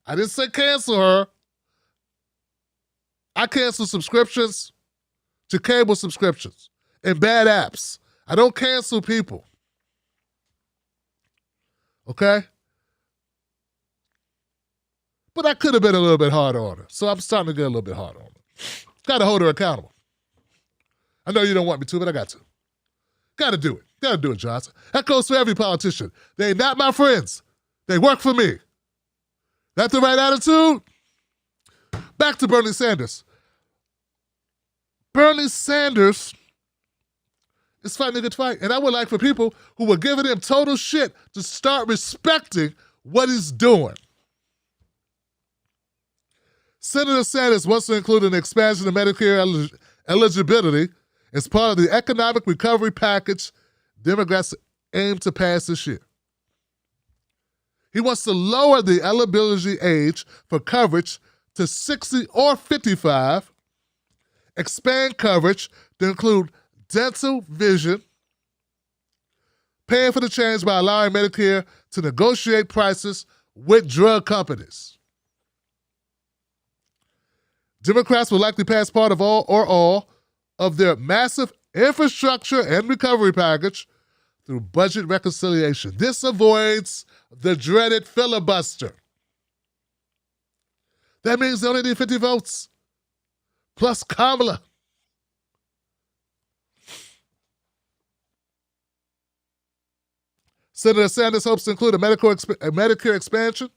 I didn't say cancel her. I cancel subscriptions to cable subscriptions and bad apps. I don't cancel people. Okay? But I could have been a little bit harder on her. So I'm starting to get a little bit harder on her. Got to hold her accountable. I know you don't want me to, but I got to. Got to do it. Got to do it, Johnson. That goes for every politician. They're not my friends. They work for me. That the right attitude? Back to Bernie Sanders. Bernie Sanders is fighting a good fight. And I would like for people who were giving him total shit to start respecting what he's doing. Senator Sanders wants to include an expansion of Medicare eligibility as part of the economic recovery package Democrats aim to pass this year. He wants to lower the eligibility age for coverage to 60 or 55, expand coverage to include dental, vision, paying for the change by allowing Medicare to negotiate prices with drug companies. Democrats will likely pass part of all of their massive infrastructure and recovery package through budget reconciliation. This avoids the dreaded filibuster. That means they only need 50 votes, plus Kamala. Senator Sanders hopes to include a Medicare expansion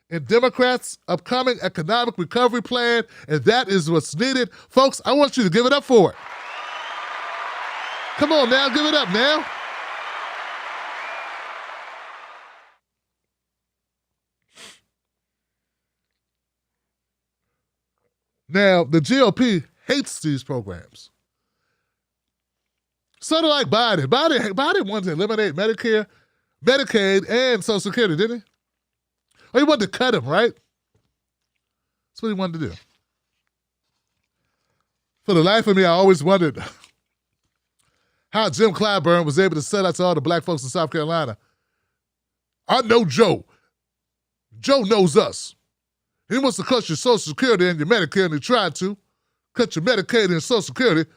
in Democrats' upcoming economic recovery plan, and that is what's needed. Folks, I want you to give it up for it. Come on now, give it up now. Now, the GOP hates these programs. Sort of like Biden. Biden wanted to eliminate Medicare, Medicaid, and Social Security, didn't he? Or he wanted to cut him, right? That's what he wanted to do. For the life of me, I always wondered how Jim Clyburn was able to sell out to all the black folks in South Carolina. I know Joe. Joe knows us. He wants to cut your Social Security and your Medicare, and he tried to cut your Medicaid and Social Security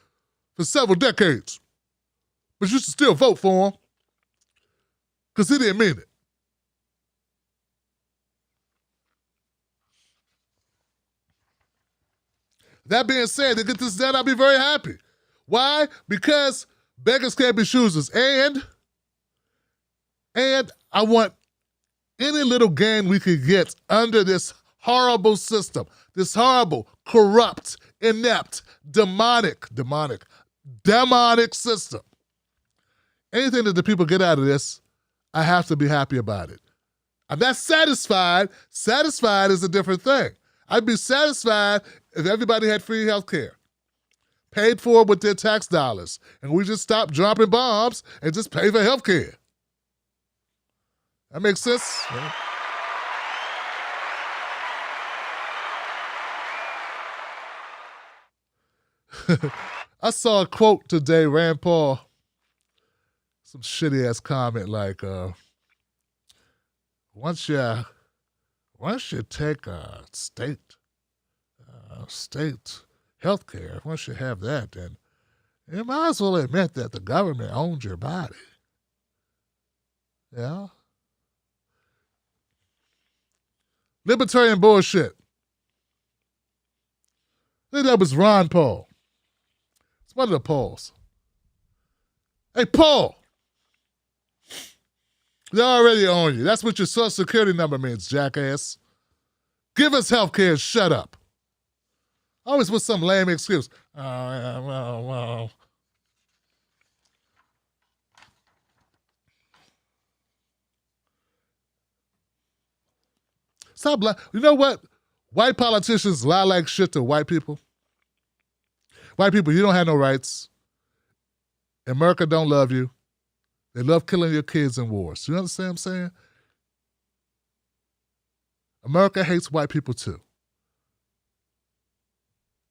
for several decades. But you should still vote for him because he didn't mean it. That being said, to get this done, I'll be very happy. Why? Because beggars can't be choosers. And I want any little gain we could get under this horrible system, this horrible, corrupt, inept, demonic system. Anything that the people get out of this, I have to be happy about it. I'm not satisfied. Satisfied is a different thing. I'd be satisfied if everybody had free health care, paid for with their tax dollars, and we just stopped dropping bombs and just pay for health care. That makes sense? Yeah. I saw a quote today, Rand Paul, some shitty-ass comment like, once you take state health care, once you have that, then you might as well admit that the government owns your body. Yeah? Libertarian bullshit. I think that was Ron Paul. It's one of the Pauls. Hey, Paul! They already own you. That's what your Social Security number means, jackass. Give us health care and shut up. Always with some lame excuse. Oh, yeah, well. Stop lying. You know what? White politicians lie like shit to white people. White people, you don't have no rights. America don't love you. They love killing your kids in wars. You understand what I'm saying? America hates white people too.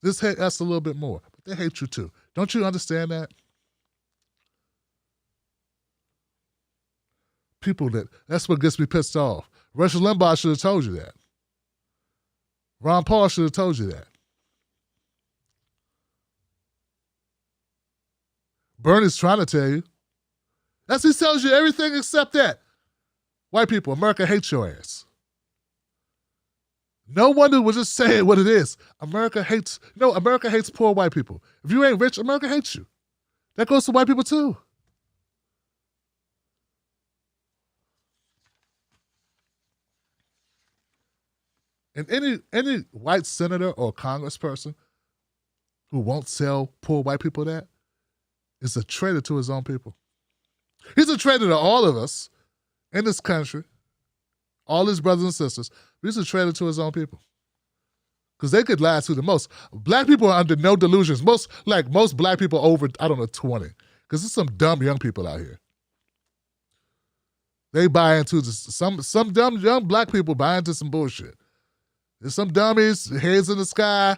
This hate us a little bit more, but they hate you too. Don't you understand that? That's what gets me pissed off. Rush Limbaugh should have told you that. Ron Paul should have told you that. Bernie's trying to tell you. He tells you everything except that. White people, America hates your ass. No wonder we'll just say it what it is. America hates poor white people. If you ain't rich, America hates you. That goes to white people too. And any white senator or congressperson who won't tell poor white people that is a traitor to his own people. He's a traitor to all of us in this country, all his brothers and sisters. But he's a traitor to his own people. Because they could lie to the most. Black people are under no delusions. Most black people over, 20. Because there's some dumb young people out here. They buy into some dumb young black people buy into some bullshit. There's some dummies, heads in the sky.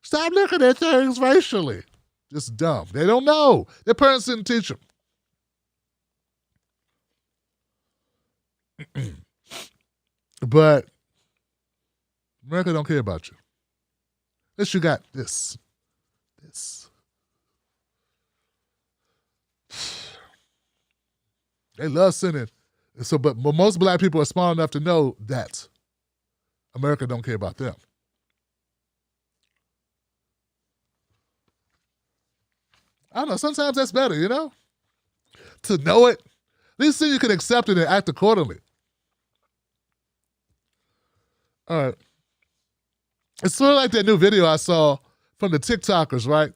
Stop looking at things racially. Just dumb. They don't know. Their parents didn't teach them. But America don't care about you. At least you got this. They love sinning. But most black people are smart enough to know that America don't care about them. I don't know, sometimes that's better, you know? To know it. At least then you can accept it and act accordingly. All right. It's sort of like that new video I saw from the TikTokers, right?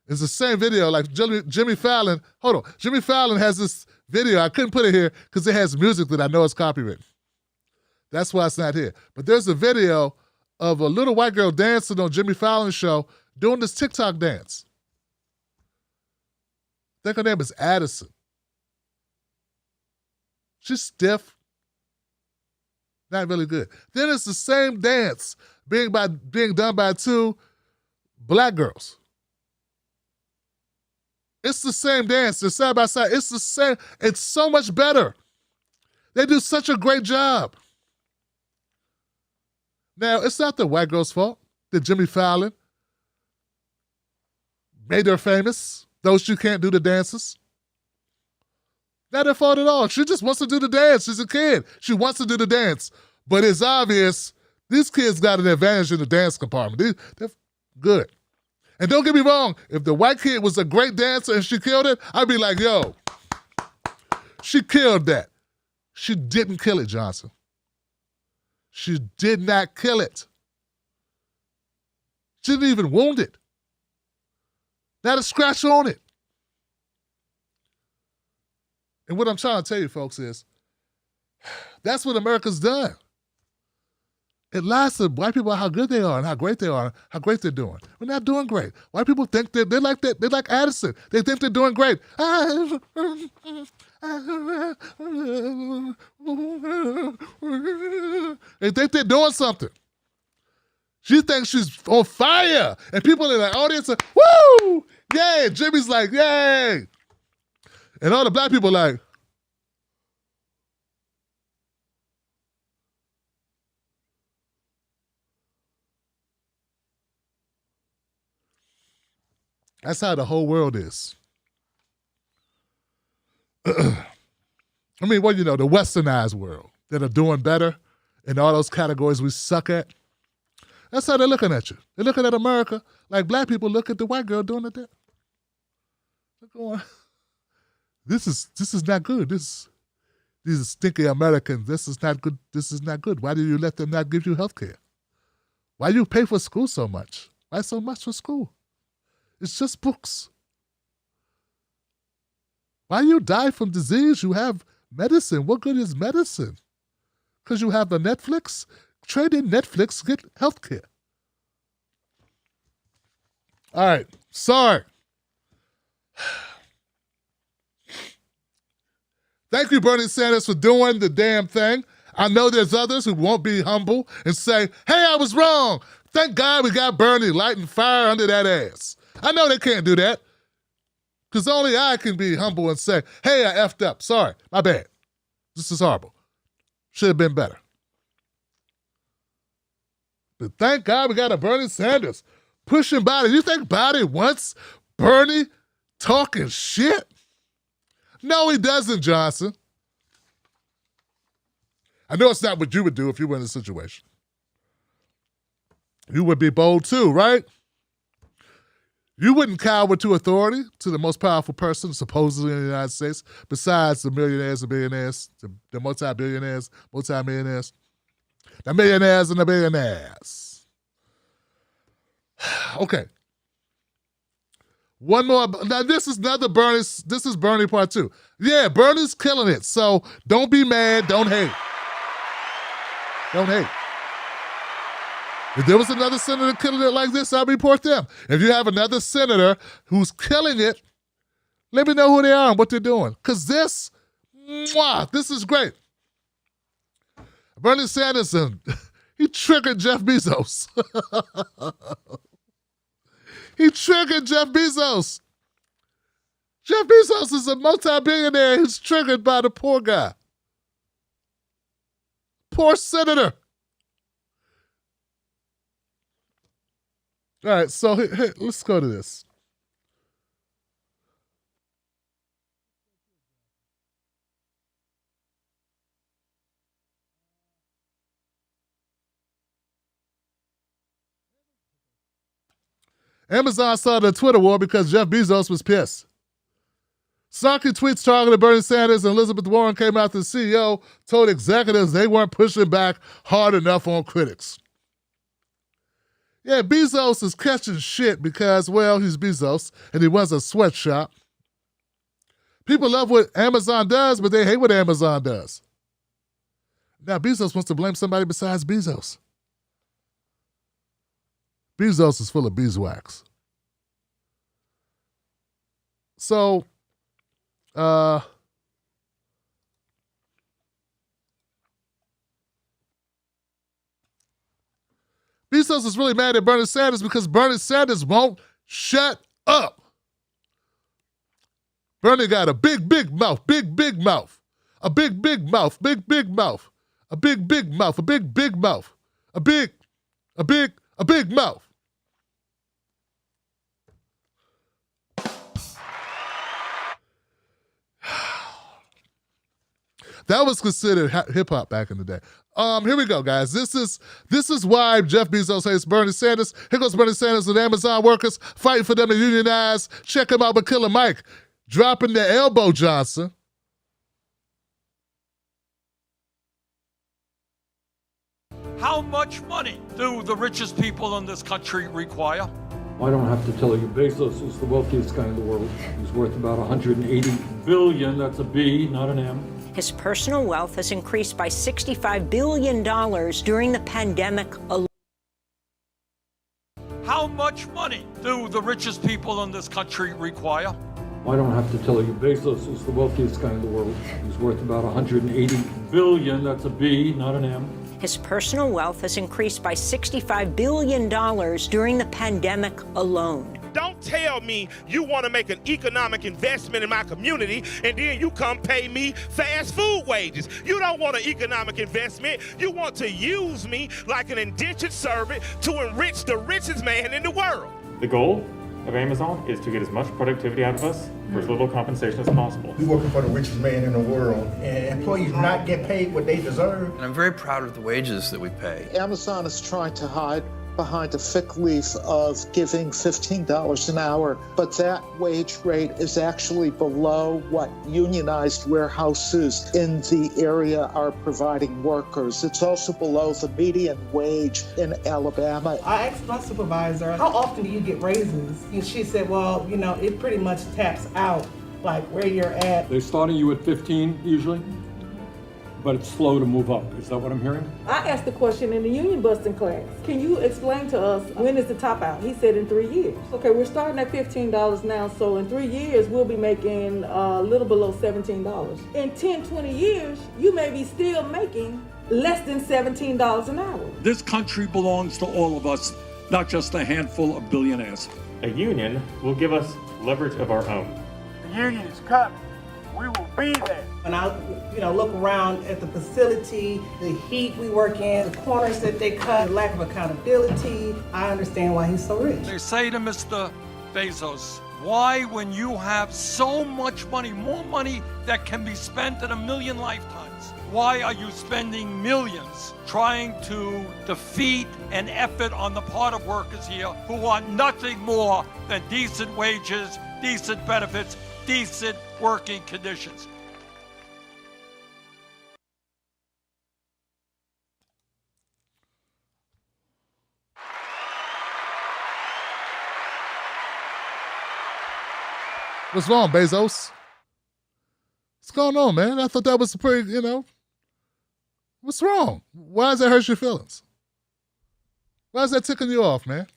It's the same video, like Jimmy Fallon. Hold on. Jimmy Fallon has this video. I couldn't put it here because it has music that I know is copyrighted. That's why it's not here. But there's a video of a little white girl dancing on Jimmy Fallon's show doing this TikTok dance. I think her name is Addison. She's stiff. Not really good. Then it's the same dance being done by two black girls. It's the same dance. They're side by side. It's the same. It's so much better. They do such a great job. Now, it's not the white girl's fault that Jimmy Fallon made her famous. Those two can't do the dances. Not their fault at all. She just wants to do the dance. She's a kid. She wants to do the dance. But it's obvious these kids got an advantage in the dance compartment. They're good. And don't get me wrong, if the white kid was a great dancer and she killed it, I'd be like, yo, she killed that. She didn't kill it, Johnson. She did not kill it. She didn't even wound it. Not a scratch on it. And what I'm trying to tell you, folks, is that's what America's done. It lies to white people how good they are and how great they are, how great they're doing. We're not doing great. White people think they're like that. They're like Addison. They think they're doing great. They think they're doing something. She thinks she's on fire. And people in the audience are, woo! Yay! Jimmy's like, yay! And all the black people are like, that's how the whole world is. I mean, well, you know, the westernized world that are doing better in all those categories we suck at. That's how they're looking at you. They're looking at America like black people look at the white girl doing it there. They're going, this is not good. These stinky Americans, this is not good. This is not good. Why do you let them not give you health care? Why do you pay for school so much? Why so much for school? It's just books. Why you die from disease? You have medicine. What good is medicine? Because you have the Netflix? Trade in Netflix, get health care. All right, sorry. Thank you, Bernie Sanders, for doing the damn thing. I know there's others who won't be humble and say, hey, I was wrong. Thank God we got Bernie lighting fire under that ass. I know they can't do that because only I can be humble and say, hey, I effed up. Sorry, my bad. This is horrible. Should have been better. But thank God we got a Bernie Sanders pushing Biden. You think Biden wants Bernie talking shit? No, he doesn't, Johnson. I know it's not what you would do if you were in a situation. You would be bold too, right? You wouldn't cower to authority, to the most powerful person supposedly in the United States, besides the millionaires and billionaires, the multi-billionaires, multi-millionaires, the millionaires and the billionaires. Okay. One more. Now, this is another Bernie. This is Bernie part 2. Yeah, Bernie's killing it. So don't be mad. Don't hate. Don't hate. If there was another senator killing it like this, I'll report them. If you have another senator who's killing it, let me know who they are and what they're doing. Because this is great. Bernie Sanders, he triggered Jeff Bezos. He triggered Jeff Bezos. Jeff Bezos is a multi-billionaire. He's triggered by the poor guy. Poor senator. All right, so let's go to this. Amazon started a Twitter war because Jeff Bezos was pissed. Snarky tweets targeted Bernie Sanders and Elizabeth Warren came after the CEO told executives they weren't pushing back hard enough on critics. Yeah, Bezos is catching shit because, well, he's Bezos and he runs a sweatshop. People love what Amazon does, but they hate what Amazon does. Now, Bezos wants to blame somebody besides Bezos. Bezos is full of beeswax. So, Bezos is really mad at Bernie Sanders because Bernie Sanders won't shut up. Bernie got a big, big mouth, big, big mouth. A big, big mouth, big, big mouth. A big, big mouth, a big, big mouth. A big mouth. That was considered hip hop back in the day. Here we go, guys. This is why Jeff Bezos hates Bernie Sanders. Here goes Bernie Sanders and Amazon workers fighting for them to unionize. Check him out with Killer Mike dropping the elbow Johnson. How much money do the richest people in this country require? I don't have to tell you, Bezos is the wealthiest guy in the world. He's worth about $180 billion. That's a B, not an M. His personal wealth has increased by $65 billion during the pandemic alone. How much money do the richest people in this country require? I don't have to tell you, Bezos is the wealthiest guy in the world. He's worth about $180 billion. That's a B, not an M. His personal wealth has increased by $65 billion during the pandemic alone. Don't tell me you want to make an economic investment in my community and then you come pay me fast food wages. You don't want an economic investment. You want to use me like an indentured servant to enrich the richest man in the world. The goal of Amazon is to get as much productivity out of us for as little compensation as possible. We're working for the richest man in the world, and employees not get paid what they deserve. And I'm very proud of the wages that we pay. Amazon is trying to hide behind a fig leaf of giving $15 an hour, but that wage rate is actually below what unionized warehouses in the area are providing workers. It's also below the median wage in Alabama. I asked my supervisor, how often do you get raises? And she said, well, you know, it pretty much taps out like where you're at. They're starting you at 15 usually, but it's slow to move up. Is that what I'm hearing? I asked the question in the union busting class. Can you explain to us when is the top out? He said in 3 years. Okay, we're starting at $15 now, so in 3 years we'll be making a little below $17. In 10, 20 years, you may be still making less than $17 an hour. This country belongs to all of us, not just a handful of billionaires. A union will give us leverage of our own. The union is coming. We will be there. When I, look around at the facility, the heat we work in, the corners that they cut, the lack of accountability, I understand why he's so rich. They say to Mr. Bezos, why, when you have so much money, more money that can be spent in a million lifetimes, why are you spending millions trying to defeat an effort on the part of workers here who want nothing more than decent wages, decent benefits, decent working conditions? What's wrong, Bezos? What's going on, man? I thought that was pretty, What's wrong? Why does that hurt your feelings? Why is that ticking you off, man?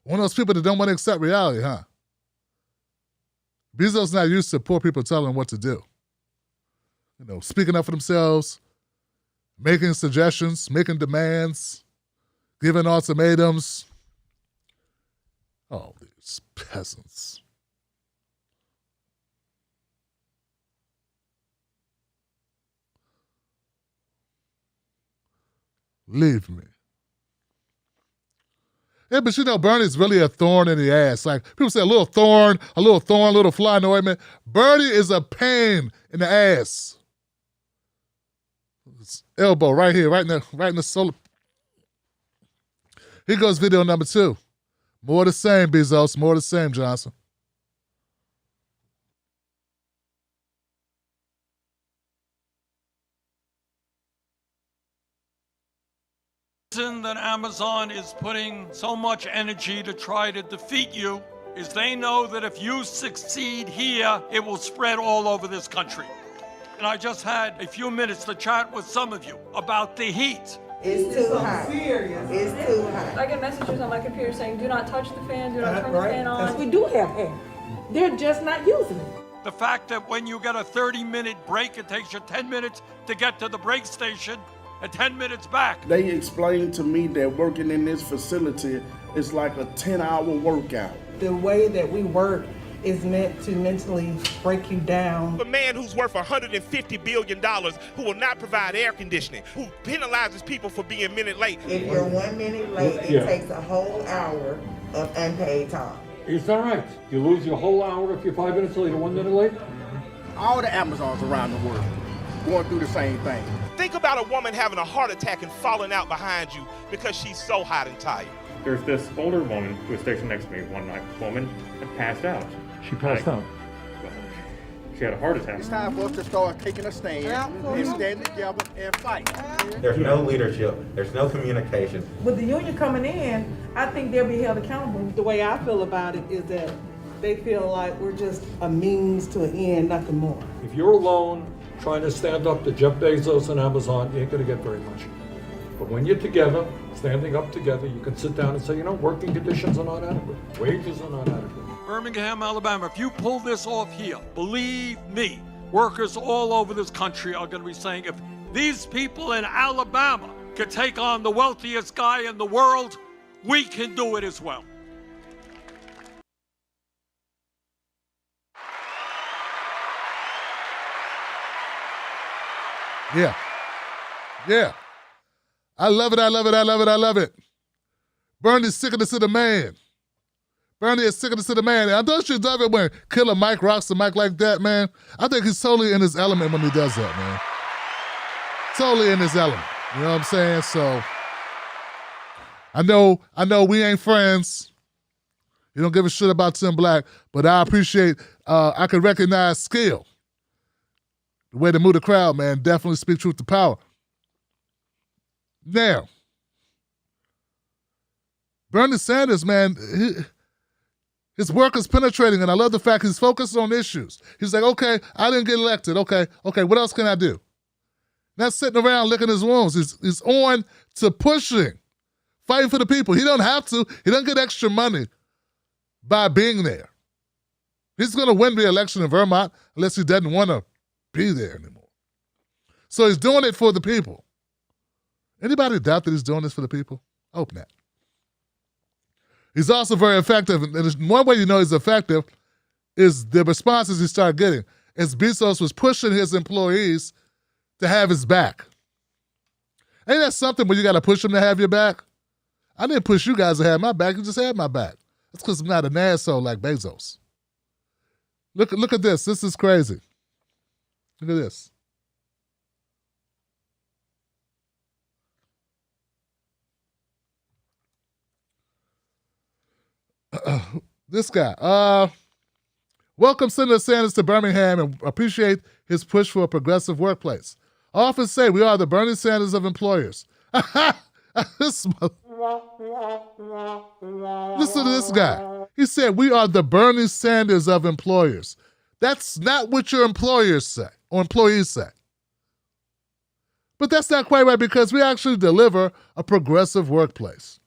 One of those people that don't want to accept reality, huh? Bezos not used to poor people telling him what to do. Speaking up for themselves, making suggestions, making demands, giving ultimatums. Oh, these peasants. Leave me. Yeah, but Bernie's really a thorn in the ass. Like, people say a little thorn, a little fly in the ointment. Bernie is a pain in the ass. His elbow right here, right in the solar. Here goes video number 2. More the same, Bezos. More the same, Johnson. The reason that Amazon is putting so much energy to try to defeat you is they know that if you succeed here, it will spread all over this country. And I just had a few minutes to chat with some of you about the heat. It's too hot. It's too hot. I get messages on my computer saying, do not touch the fan, do not turn the fan on. We do have air. They're just not using it. The fact that when you get a 30-minute break, it takes you 10 minutes to get to the break station and 10 minutes back. They explained to me that working in this facility is like a 10-hour workout. The way that we work is meant to mentally break you down. A man who's worth $150 billion who will not provide air conditioning, who penalizes people for being a minute late. If you're 1 minute late, it takes a whole hour of unpaid time. Is that right? You lose your whole hour if you're 5 minutes late or 1 minute late? all the Amazons around the world going through the same thing. Think about a woman having a heart attack and falling out behind you because she's so hot and tired. There's this older woman who was stationed next to me one night. Woman had passed out. She passed out. Well, she had a heart attack. It's time for us to start taking a stand and stand together and fight. There's no leadership. There's no communication. With the union coming in, I think they'll be held accountable. The way I feel about it is that they feel like we're just a means to an end, nothing more. If you're alone trying to stand up to Jeff Bezos and Amazon, you ain't gonna get very much. But when you're together, standing up together, you can sit down and say, working conditions are not adequate. Wages are not adequate. Birmingham, Alabama, if you pull this off here, believe me, workers all over this country are going to be saying, if these people in Alabama could take on the wealthiest guy in the world, we can do it as well. Yeah. Yeah. I love it, I love it, I love it, I love it. Bernie's sick of this to the man. Bernie is sick of this to the man. And don't you love it when Killer Mike rocks the mic like that, man? I think he's totally in his element when he does that, man. Totally in his element. You know what I'm saying? So, I know we ain't friends. You don't give a shit about Tim Black, but I appreciate, I can recognize skill. The way to move the crowd, man, definitely speak truth to power. Now, Bernie Sanders, man, his work is penetrating, and I love the fact he's focused on issues. He's like, okay, I didn't get elected. Okay, what else can I do? Not sitting around licking his wounds. He's on to pushing, fighting for the people. He don't have to. He doesn't get extra money by being there. He's going to win the election in Vermont unless he doesn't want to be there anymore. So he's doing it for the people. Anybody doubt that he's doing this for the people? I hope not. He's also very effective, and one way you know he's effective is the responses he started getting. As Bezos was pushing his employees to have his back. Ain't that something when you got to push them to have your back? I didn't push you guys to have my back, you just had my back. That's because I'm not an asshole like Bezos. Look at this. This is crazy. Look at this. This guy. Welcome Senator Sanders to Birmingham and appreciate his push for a progressive workplace. I often say we are the Bernie Sanders of employers. Listen to this guy. He said we are the Bernie Sanders of employers. That's not what your employers say or employees say. But that's not quite right because we actually deliver a progressive workplace.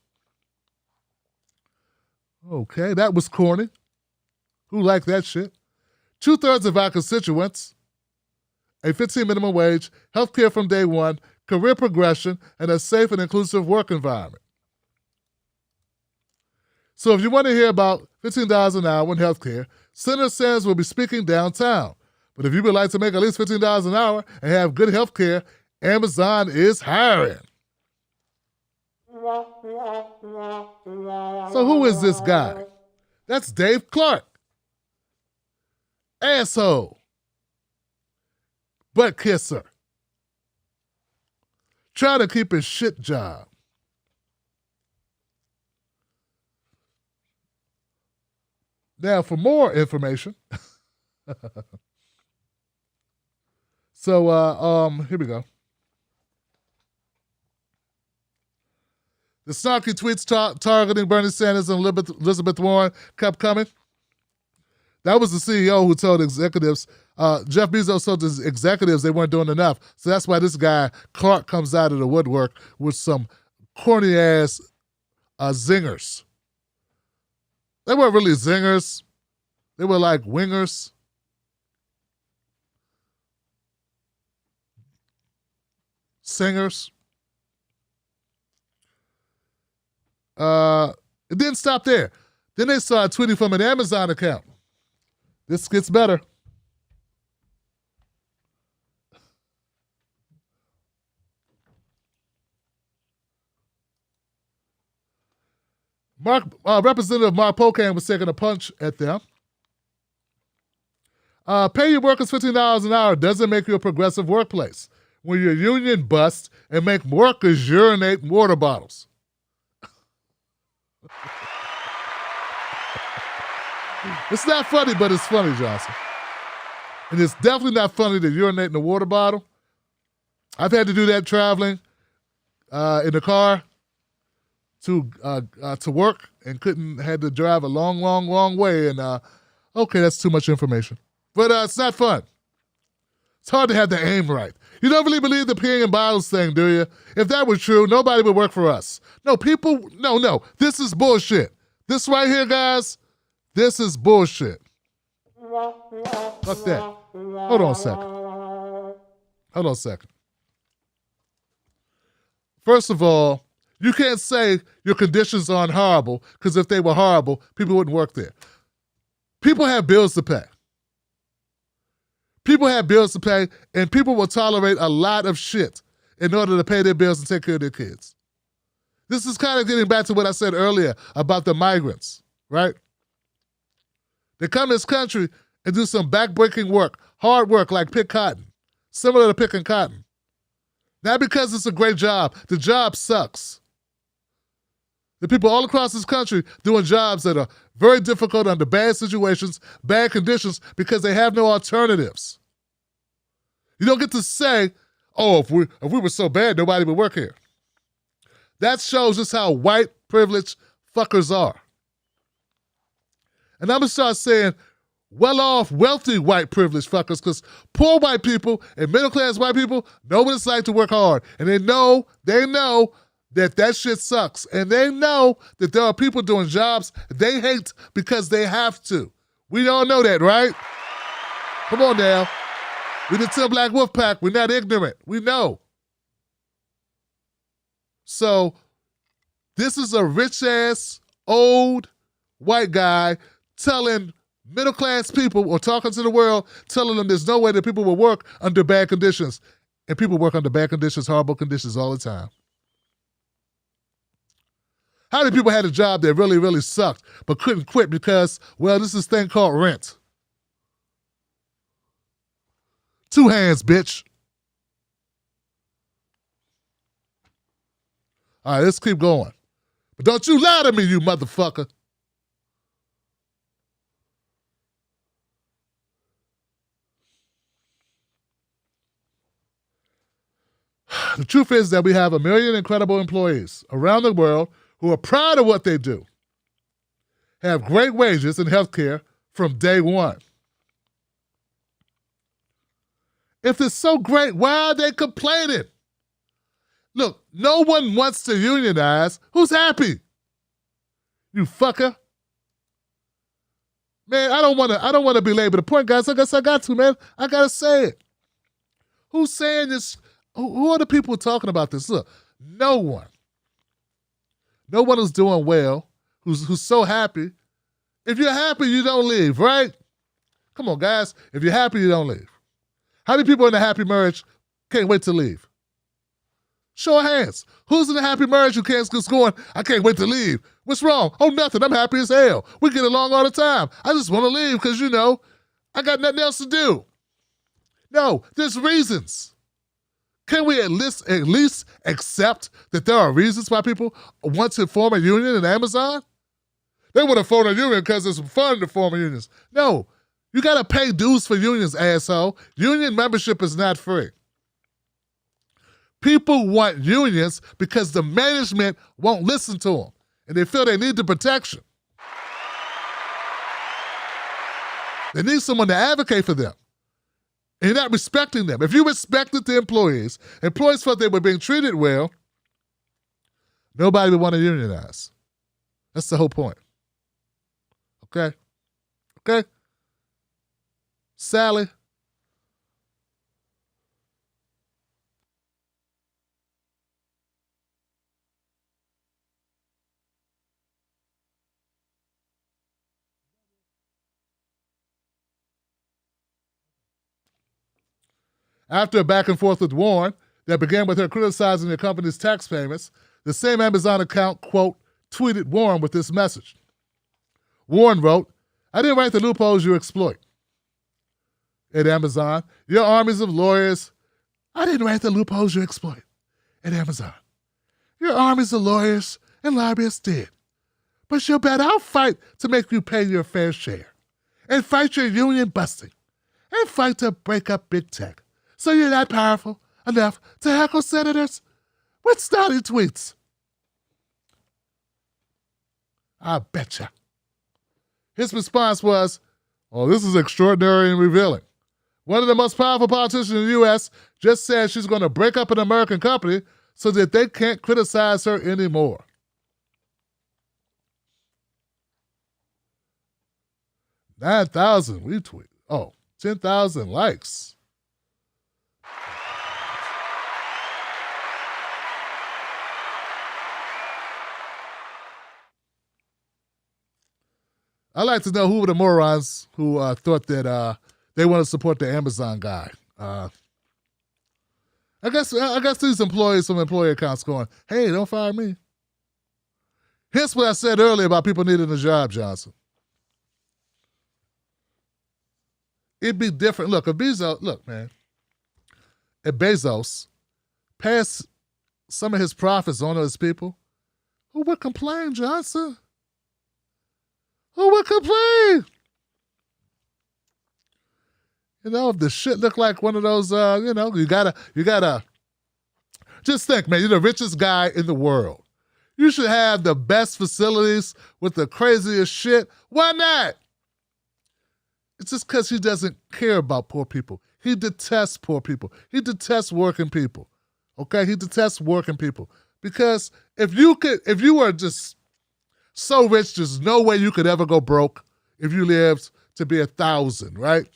Okay, that was corny. Who liked that shit? 2/3 of our constituents, a 15 minimum wage, health care from day one, career progression, and a safe and inclusive work environment. So if you want to hear about $15 an hour in health care, Senator Sanders will be speaking downtown. But if you would like to make at least $15 an hour and have good health care, Amazon is hiring. So who is this guy? That's Dave Clark. Asshole. Butt kisser. Trying to keep his shit job. Now, for more information, here we go. The snarky tweets targeting Bernie Sanders and Elizabeth Warren kept coming. That was the CEO who told executives, Jeff Bezos told his executives they weren't doing enough. So that's why this guy, Clark, comes out of the woodwork with some corny-ass zingers. They weren't really zingers. They were like wingers. Singers. It didn't stop there. Then they started tweeting from an Amazon account. This gets better. Representative Mark Pocan was taking a punch at them. Pay your workers $15 an hour doesn't make you a progressive workplace when your union busts and make workers urinate in water bottles. It's not funny, but it's funny, Johnson. And it's definitely not funny to urinate in a water bottle. I've had to do that traveling in the car to work and had to drive a long way. And okay, that's too much information. But it's not fun. It's hard to have the aim right. You don't really believe the peeing in bottles thing, do you? If that were true, nobody would work for us. No, this is bullshit. This right here, guys, this is bullshit. Fuck that. Hold on a second. First of all, you can't say your conditions aren't horrible, because if they were horrible, people wouldn't work there. People have bills to pay. And people will tolerate a lot of shit in order to pay their bills and take care of their kids. This is kind of getting back to what I said earlier about the migrants, right? They come to this country and do some backbreaking work, hard work like pick cotton, similar to picking cotton. Not because it's a great job. The job sucks. The people all across this country doing jobs that are very difficult under bad situations, bad conditions, because they have no alternatives. You don't get to say, oh, if we were so bad, nobody would work here. That shows just how white privileged fuckers are. And I'm going to start saying well-off, wealthy white privileged fuckers, because poor white people and middle-class white people know what it's like to work hard. And they know that shit sucks. And they know that there are people doing jobs they hate because they have to. We all know that, right? Come on now. We're the 10 Black Wolf Pack. We're not ignorant. We know. So this is a rich-ass, old white guy telling middle-class people, or talking to the world, telling them there's no way that people will work under bad conditions. And people work under bad conditions, horrible conditions all the time. How many people had a job that really, really sucked but couldn't quit because, well, this is this thing called rent? 2 hands, bitch. All right, let's keep going. But don't you lie to me, you motherfucker. The truth is that we have 1 million incredible employees around the world who are proud of what they do, have great wages and health care from day one. If it's so great, why are they complaining? Look, no one wants to unionize. Who's happy? You fucker. Man, I don't want to belabor the point, guys. I guess I got to, man. I got to say it. Who's saying this? Who are the people talking about this? Look, no one. No one is doing well who's so happy. If you're happy, you don't leave, right? Come on, guys. If you're happy, you don't leave. How many people in a happy marriage can't wait to leave? Show of hands. Who's in a happy marriage who can't just going, I can't wait to leave? What's wrong? Oh, nothing. I'm happy as hell. We get along all the time. I just want to leave because, I got nothing else to do. No, there's reasons. Can we at least accept that there are reasons why people want to form a union in Amazon? They want to form a union because it's fun to form unions. No, you got to pay dues for unions, asshole. Union membership is not free. People want unions because the management won't listen to them, and they feel they need the protection. They need someone to advocate for them. And you're not respecting them. If you respected the employees felt they were being treated well, nobody would want to unionize. That's the whole point. Okay? Okay? Sally? After a back and forth with Warren that began with her criticizing the company's tax payments, the same Amazon account, quote, tweeted Warren with this message. Warren wrote, I didn't write the loopholes you exploit. at Amazon. Your armies of lawyers. I didn't write the loopholes you exploit at Amazon. Your armies of lawyers and lobbyists did. But you'll bet I'll fight to make you pay your fair share. And fight your union busting. And fight to break up big tech. So you're not powerful enough to heckle senators with snotty tweets. I betcha. His response was, oh, this is extraordinary and revealing. One of the most powerful politicians in the U.S. just said she's going to break up an American company so that they can't criticize her anymore. $9,000 retweet. Oh, 10,000 likes. I'd like to know who were the morons who thought that they want to support the Amazon guy. I guess these employees from employee accounts going, hey, don't fire me. Here's what I said earlier about people needing a job, Johnson. It'd be different. Look, if Bezos passed some of his profits on to his people, who would complain, Johnson? Who would complain? You know, if the shit looked like one of those, you gotta, just think, man, you're the richest guy in the world. You should have the best facilities with the craziest shit. Why not? It's just because he doesn't care about poor people. He detests poor people. He detests working people. Okay? He detests working people. Because if you were just so rich, there's no way you could ever go broke if you lived to be 1,000, right?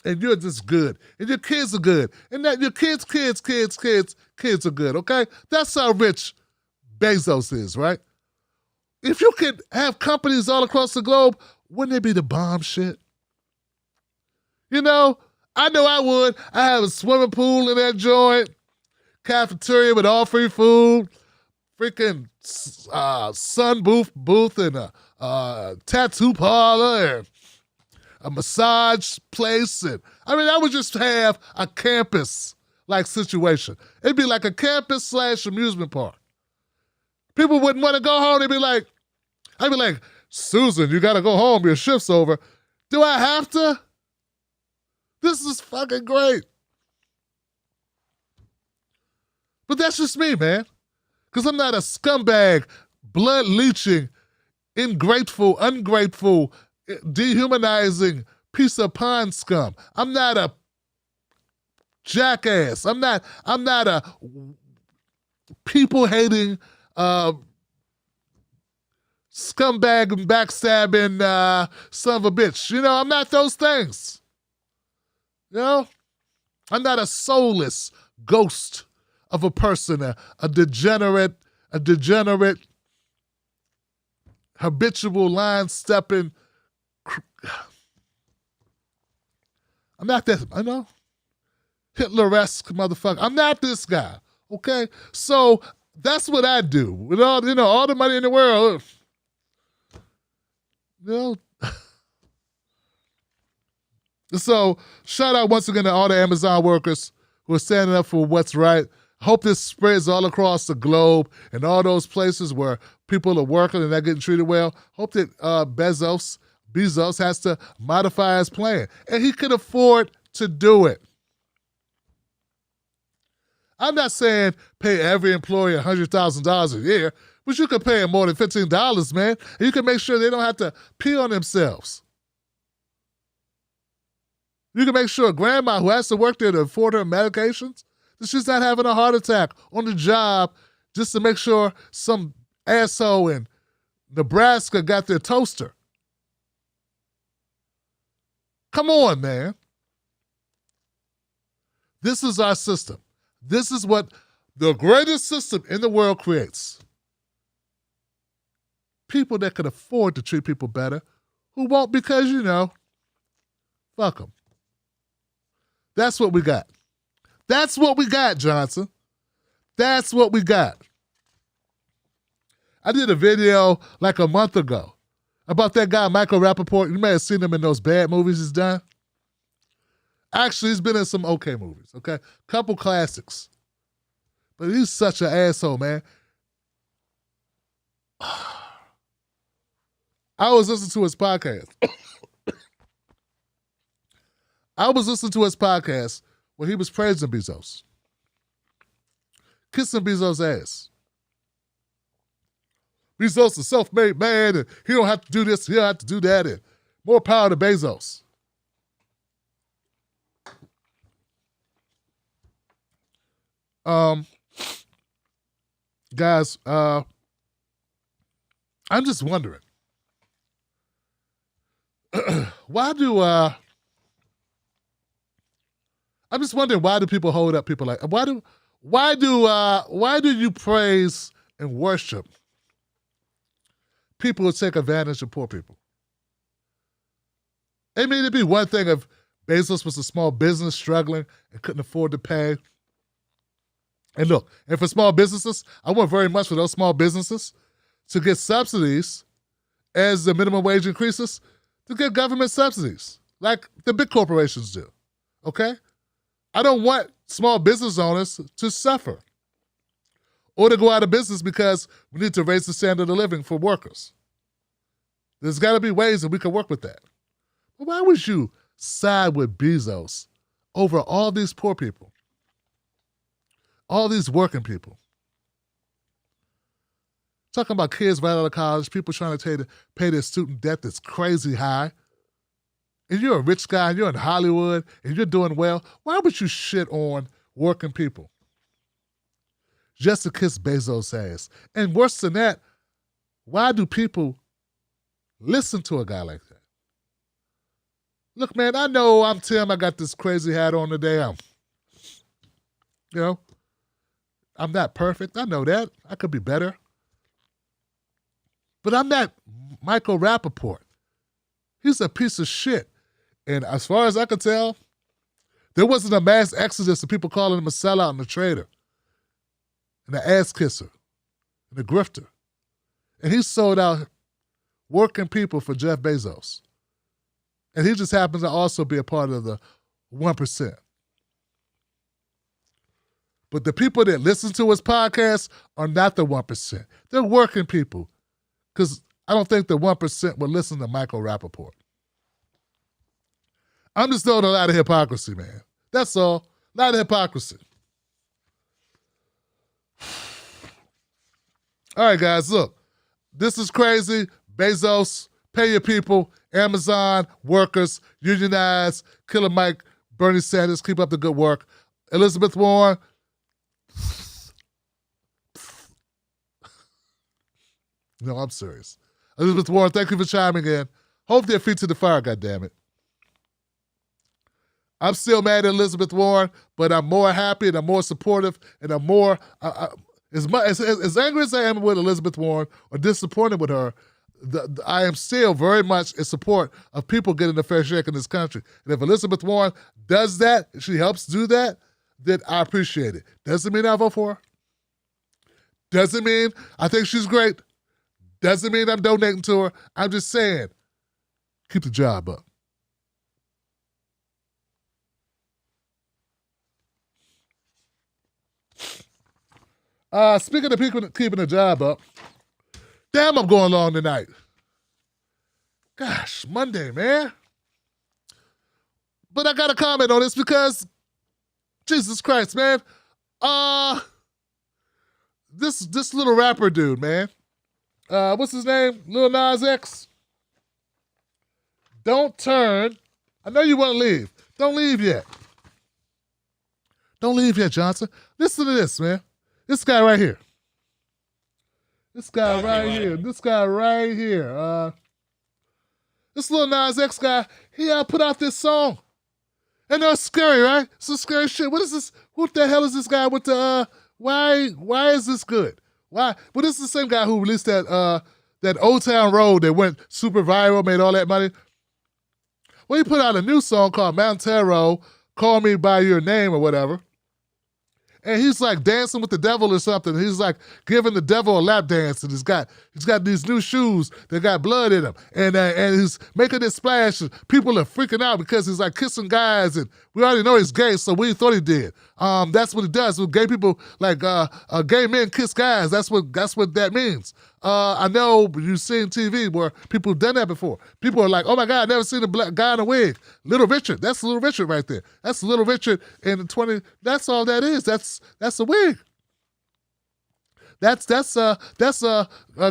And you're just good. And your kids are good. And that your kids are good, okay? That's how rich Bezos is, right? If you could have companies all across the globe, wouldn't it be the bomb shit? You know I would. I have a swimming pool in that joint, cafeteria with all free food, freaking sun booth and a tattoo parlor and a massage place. And I mean, I would just have a campus-like situation. It'd be like a campus/amusement park. People wouldn't want to go home. I'd be like, Susan, you got to go home. Your shift's over. Do I have to? This is fucking great. But that's just me, man. Because I'm not a scumbag, blood-leeching, ungrateful, dehumanizing piece of pond scum. I'm not a jackass. I'm not a people-hating, scumbag and backstabbing son of a bitch. You know, I'm not those things. You know? I'm not a soulless ghost of a person, a degenerate, habitual line-stepping. I'm not that, I know, Hitler-esque motherfucker. I'm not this guy, okay? So that's what I do. With all, all the money in the world, So shout out once again to all the Amazon workers who are standing up for what's right. Hope this spreads all across the globe and all those places where people are working and they're getting treated well. Hope that Bezos has to modify his plan. And he can afford to do it. I'm not saying pay every employee $100,000 a year, but you can pay them more than $15, man. And you can make sure they don't have to pee on themselves. You can make sure grandma who has to work there to afford her medications, that she's not having a heart attack on the job just to make sure some asshole in Nebraska got their toaster. Come on, man. This is our system. This is what the greatest system in the world creates. People that can afford to treat people better, who won't because, fuck them. That's what we got. That's what we got, Johnson. That's what we got. I did a video like a month ago about that guy, Michael Rappaport. You may have seen him in those bad movies he's done. Actually, he's been in some okay movies, okay? Couple classics. But he's such an asshole, man. I was listening to his podcast. When he was praising Bezos. Kissing Bezos' ass. Bezos is a self-made man, and he don't have to do this, he don't have to do that, and more power to Bezos. Guys, I'm just wondering. Why do people hold up people like why do you praise and worship people who take advantage of poor people? I mean, it'd be one thing if Bezos was a small business struggling and couldn't afford to pay. And look, and for small businesses, I want very much for those small businesses to get subsidies as the minimum wage increases, to get government subsidies like the big corporations do, okay? I don't want small business owners to suffer or to go out of business because we need to raise the standard of living for workers. There's got to be ways that we can work with that. But why would you side with Bezos over all these poor people? All these working people. Talking about kids right out of college, people trying to pay their student debt that's crazy high. And you're a rich guy, and you're in Hollywood, and you're doing well. Why would you shit on working people? Just to kiss Bezos' ass. And worse than that, why do people listen to a guy like that? Look, man, I know I'm Tim. I got this crazy hat on today. I'm not perfect. I know that. I could be better. But I'm not Michael Rappaport. He's a piece of shit. And as far as I can tell, there wasn't a mass exodus of people calling him a sellout and a traitor and an ass kisser and a grifter. And he sold out working people for Jeff Bezos. And he just happens to also be a part of the 1%. But the people that listen to his podcast are not the 1%. They're working people. Because I don't think the 1% will listen to Michael Rappaport. I'm just throwing a lot of hypocrisy, man. That's all. A lot of hypocrisy. All right, guys, look. This is crazy. Bezos, pay your people. Amazon, workers, unionize, Killer Mike, Bernie Sanders, keep up the good work. Elizabeth Warren, no, I'm serious. Elizabeth Warren, thank you for chiming in. Hold their feet to the fire, goddammit. I'm still mad at Elizabeth Warren, but I'm more happy and I'm more supportive and I'm more, as angry as I am with Elizabeth Warren or disappointed with her, I am still very much in support of people getting a fair shake in this country. And if Elizabeth Warren does that, if she helps do that, then I appreciate it. Doesn't mean I vote for her. Doesn't mean I think she's great. Doesn't mean I'm donating to her. I'm just saying, keep the job up. Speaking of keeping the job up, damn, I'm going long tonight. Gosh, Monday, man. But I got to comment on this because, Jesus Christ, man. This little rapper dude, man. What's his name? Lil Nas X. Don't turn. I know you want to leave. Don't leave yet. Don't leave yet, Johnson. Listen to this, man. This guy right here. This guy right here. This guy right here. This Lil Nas X guy, he put out this song. And it's scary, right? It's some scary shit. What is this? What the hell is this guy with the, why is this good? Why? Well, this is the same guy who released that Old Town Road that went super viral, made all that money. Well, he put out a new song called Montero, Call Me By Your Name or whatever. and he's like dancing with the devil or something. He's like giving the devil a lap dance, and he's got these new shoes that got blood in them, and he's making this splash. And people are freaking out because he's like kissing guys, and we already know he's gay, so we thought he did. That's what he does. When gay people, like gay men kiss guys, that's what that means. I know you've seen TV where people have done that before. People are like, oh my God, I've never seen a black guy in a wig. Little Richard, that's Little Richard right there. That's Little Richard in the 20, that's all that is. That's a wig. That's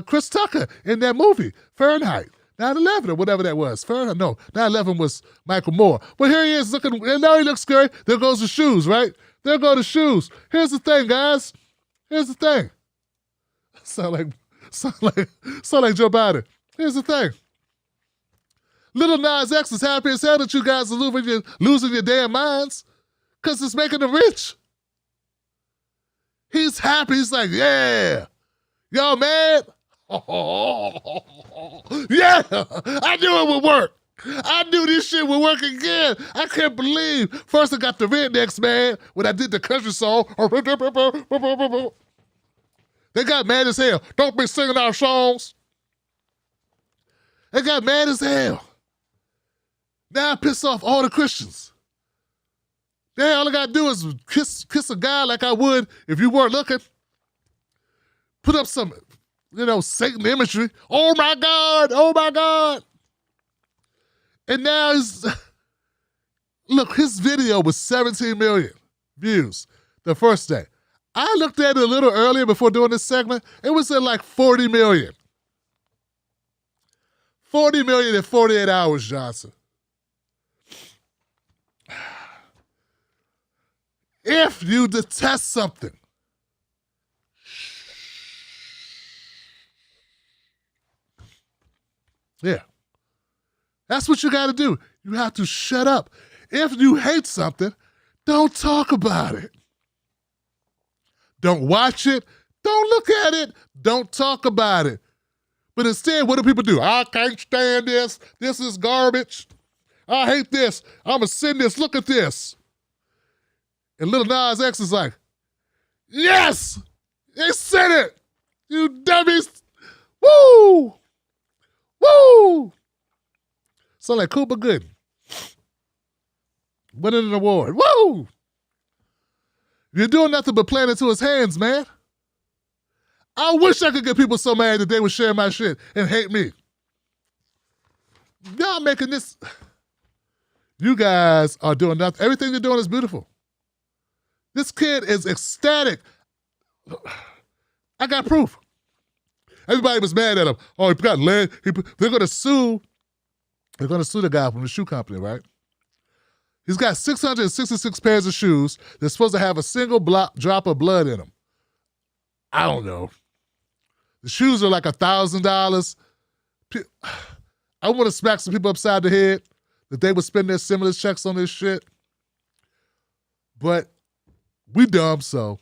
Chris Tucker in that movie, Fahrenheit 9/11 or whatever that was. Fahrenheit, no, 9/11 was Michael Moore. But here he is looking, and now he looks scary. There goes the shoes, right? There go the shoes. Here's the thing, guys. Here's the thing. Sound like Joe Biden. Here's the thing. Little Nas X is happy as hell that you guys are losing your damn minds because it's making them rich. He's happy. He's like, yeah. Yo, man. Yeah. I knew it would work. I knew this shit would work again. I can't believe. First I got the Rednecks, man, when I did the country song. They got mad as hell. Don't be singing our songs. They got mad as hell. Now I piss off all the Christians. Now all I gotta do is kiss a guy like I would if you weren't looking. Put up some, Satan imagery. Oh my God, oh my God. And now look, his video was 17 million views the first day. I looked at it a little earlier before doing this segment. It was at like 40 million. 40 million in 48 hours, Johnson. If you detest something, yeah, that's what you got to do. You have to shut up. If you hate something, don't talk about it. Don't watch it. Don't look at it. Don't talk about it. But instead, what do people do? I can't stand this. This is garbage. I hate this. I'm going to send this. Look at this. And Little Nas X is like, yes, they sent it. You dummies. Woo. Woo. So like Cooper Gooden winning an award. Woo. You're doing nothing but playing into his hands, man. I wish I could get people so mad that they would share my shit and hate me. Y'all making this. You guys are doing nothing. Everything you're doing is beautiful. This kid is ecstatic. I got proof. Everybody was mad at him. Oh, he got leg. They're going to sue. They're going to sue the guy from the shoe company, right? He's got 666 pairs of shoes. They're supposed to have a single drop of blood in them. I don't know. The shoes are like $1,000. I want to smack some people upside the head that they would spend their stimulus checks on this shit. But we dumb, so.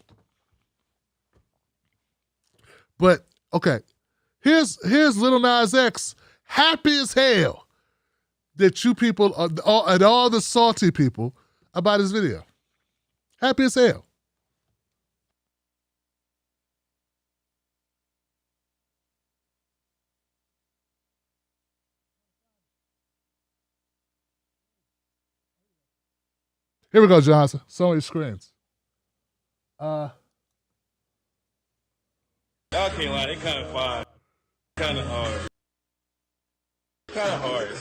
But, okay. Here's Little Nas X, happy as hell that you people, and all the salty people, about his video. Happy as hell. Here we go, Johnson. So many screens. Y'all can't lie, they kind of fire. Kind of hard. Kind of hard.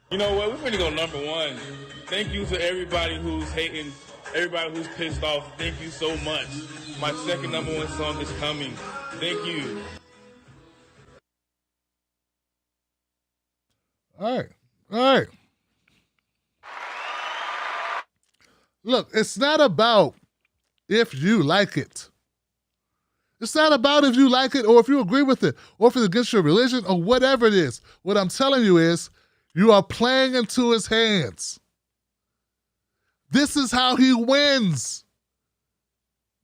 You know what? We're finna go number one. Thank you to everybody who's hating, everybody who's pissed off. Thank you so much. My second number one song is coming. Thank you. All right. All right. Look, it's not about if you like it. It's not about if you like it or if you agree with it or if it's against your religion or whatever it is. What I'm telling you is you are playing into his hands. This is how he wins.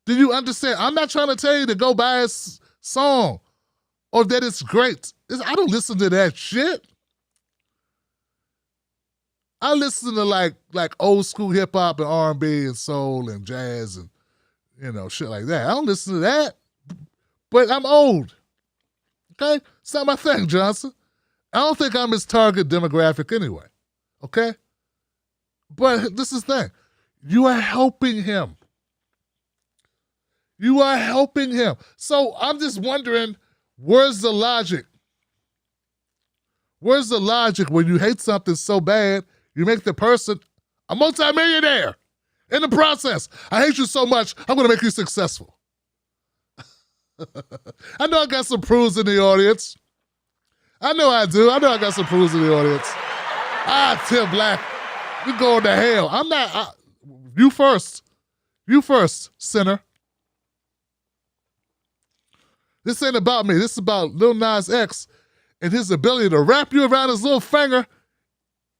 Do you understand? I'm not trying to tell you to go buy his song or that it's great. I don't listen to that shit. I listen to like old school hip hop and R&B and soul and jazz and shit like that. I don't listen to that, but I'm old. Okay, it's not my thing, Johnson. I don't think I'm his target demographic anyway. Okay, but this is the thing: you are helping him. You are helping him. So I'm just wondering, where's the logic? Where's the logic when you hate something so bad, you make the person a multimillionaire in the process? I hate you so much, I'm going to make you successful. I know I got some prudes in the audience. I know I do. I know I got some prudes in the audience. Tim Black, you going to hell. I'm not. You first. You first, sinner. This ain't about me. This is about Lil Nas X and his ability to wrap you around his little finger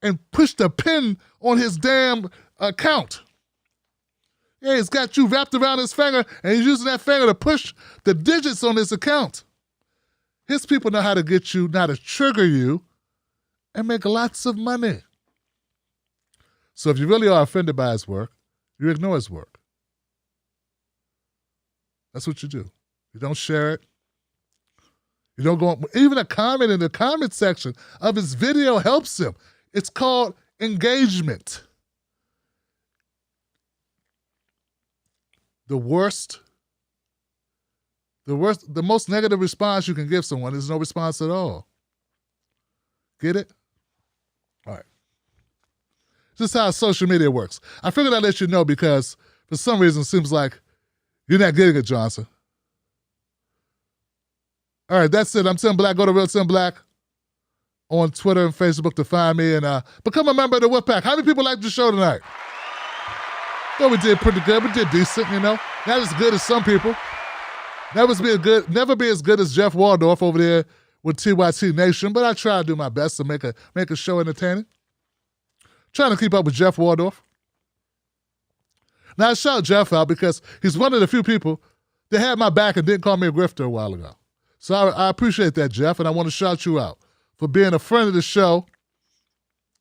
and push the pin on his damn account. Yeah, he's got you wrapped around his finger and he's using that finger to push the digits on his account. His people know how to get you, how to trigger you and make lots of money. So if you really are offended by his work, you ignore his work. That's what you do. You don't share it. You don't go, even a comment in the comment section of his video helps him. It's called engagement. The most negative response you can give someone is no response at all. Get it? All right. This is how social media works. I figured I'd let you know because for some reason it seems like you're not getting it, Johnson. All right, that's it. I'm Tim Black. Go to Real Tim Black on Twitter and Facebook to find me and become a member of the Wolfpack. How many people liked the show tonight? Thought we did pretty good. We did decent, Not as good as some people. Never be as good as Jeff Waldorf over there with TYT Nation, but I try to do my best to make a show entertaining. Trying to keep up with Jeff Waldorf. Now I shout Jeff out because he's one of the few people that had my back and didn't call me a grifter a while ago. So I appreciate that, Jeff, and I want to shout you out for being a friend of the show.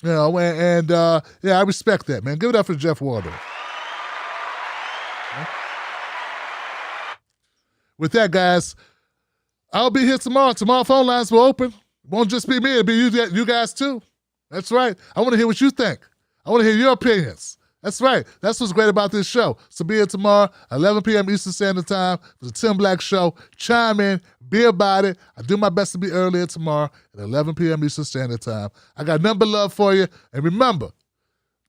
I respect that, man. Give it up for Jeff Waldorf. With that, guys, I'll be here tomorrow. Tomorrow phone lines will open. It won't just be me, it'll be you guys too. That's right. I want to hear what you think. I want to hear your opinions. That's right. That's what's great about this show. So be here tomorrow, 11 p.m. Eastern Standard Time for the Tim Black Show. Chime in, be about it. I do my best to be earlier tomorrow at 11 p.m. Eastern Standard Time. I got nothing but love for you. And remember,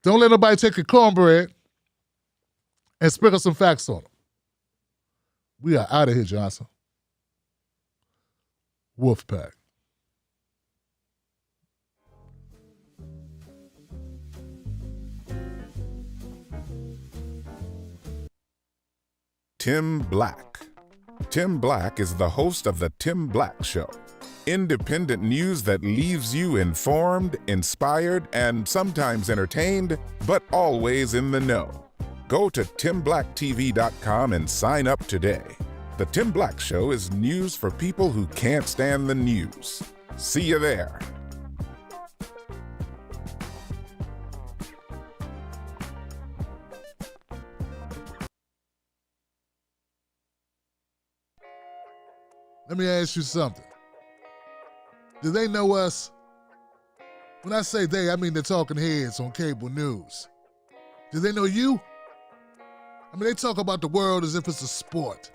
don't let nobody take your cornbread and sprinkle some facts on them. We are out of here, Johnson. Wolfpack. Tim Black. Tim Black is the host of The Tim Black Show. Independent news that leaves you informed, inspired, and sometimes entertained, but always in the know. Go to timblacktv.com and sign up today. The Tim Black Show is news for people who can't stand the news. See you there. Let me ask you something. Do they know us? When I say they, I mean the talking heads on cable news. Do they know you? I mean, they talk about the world as if it's a sport.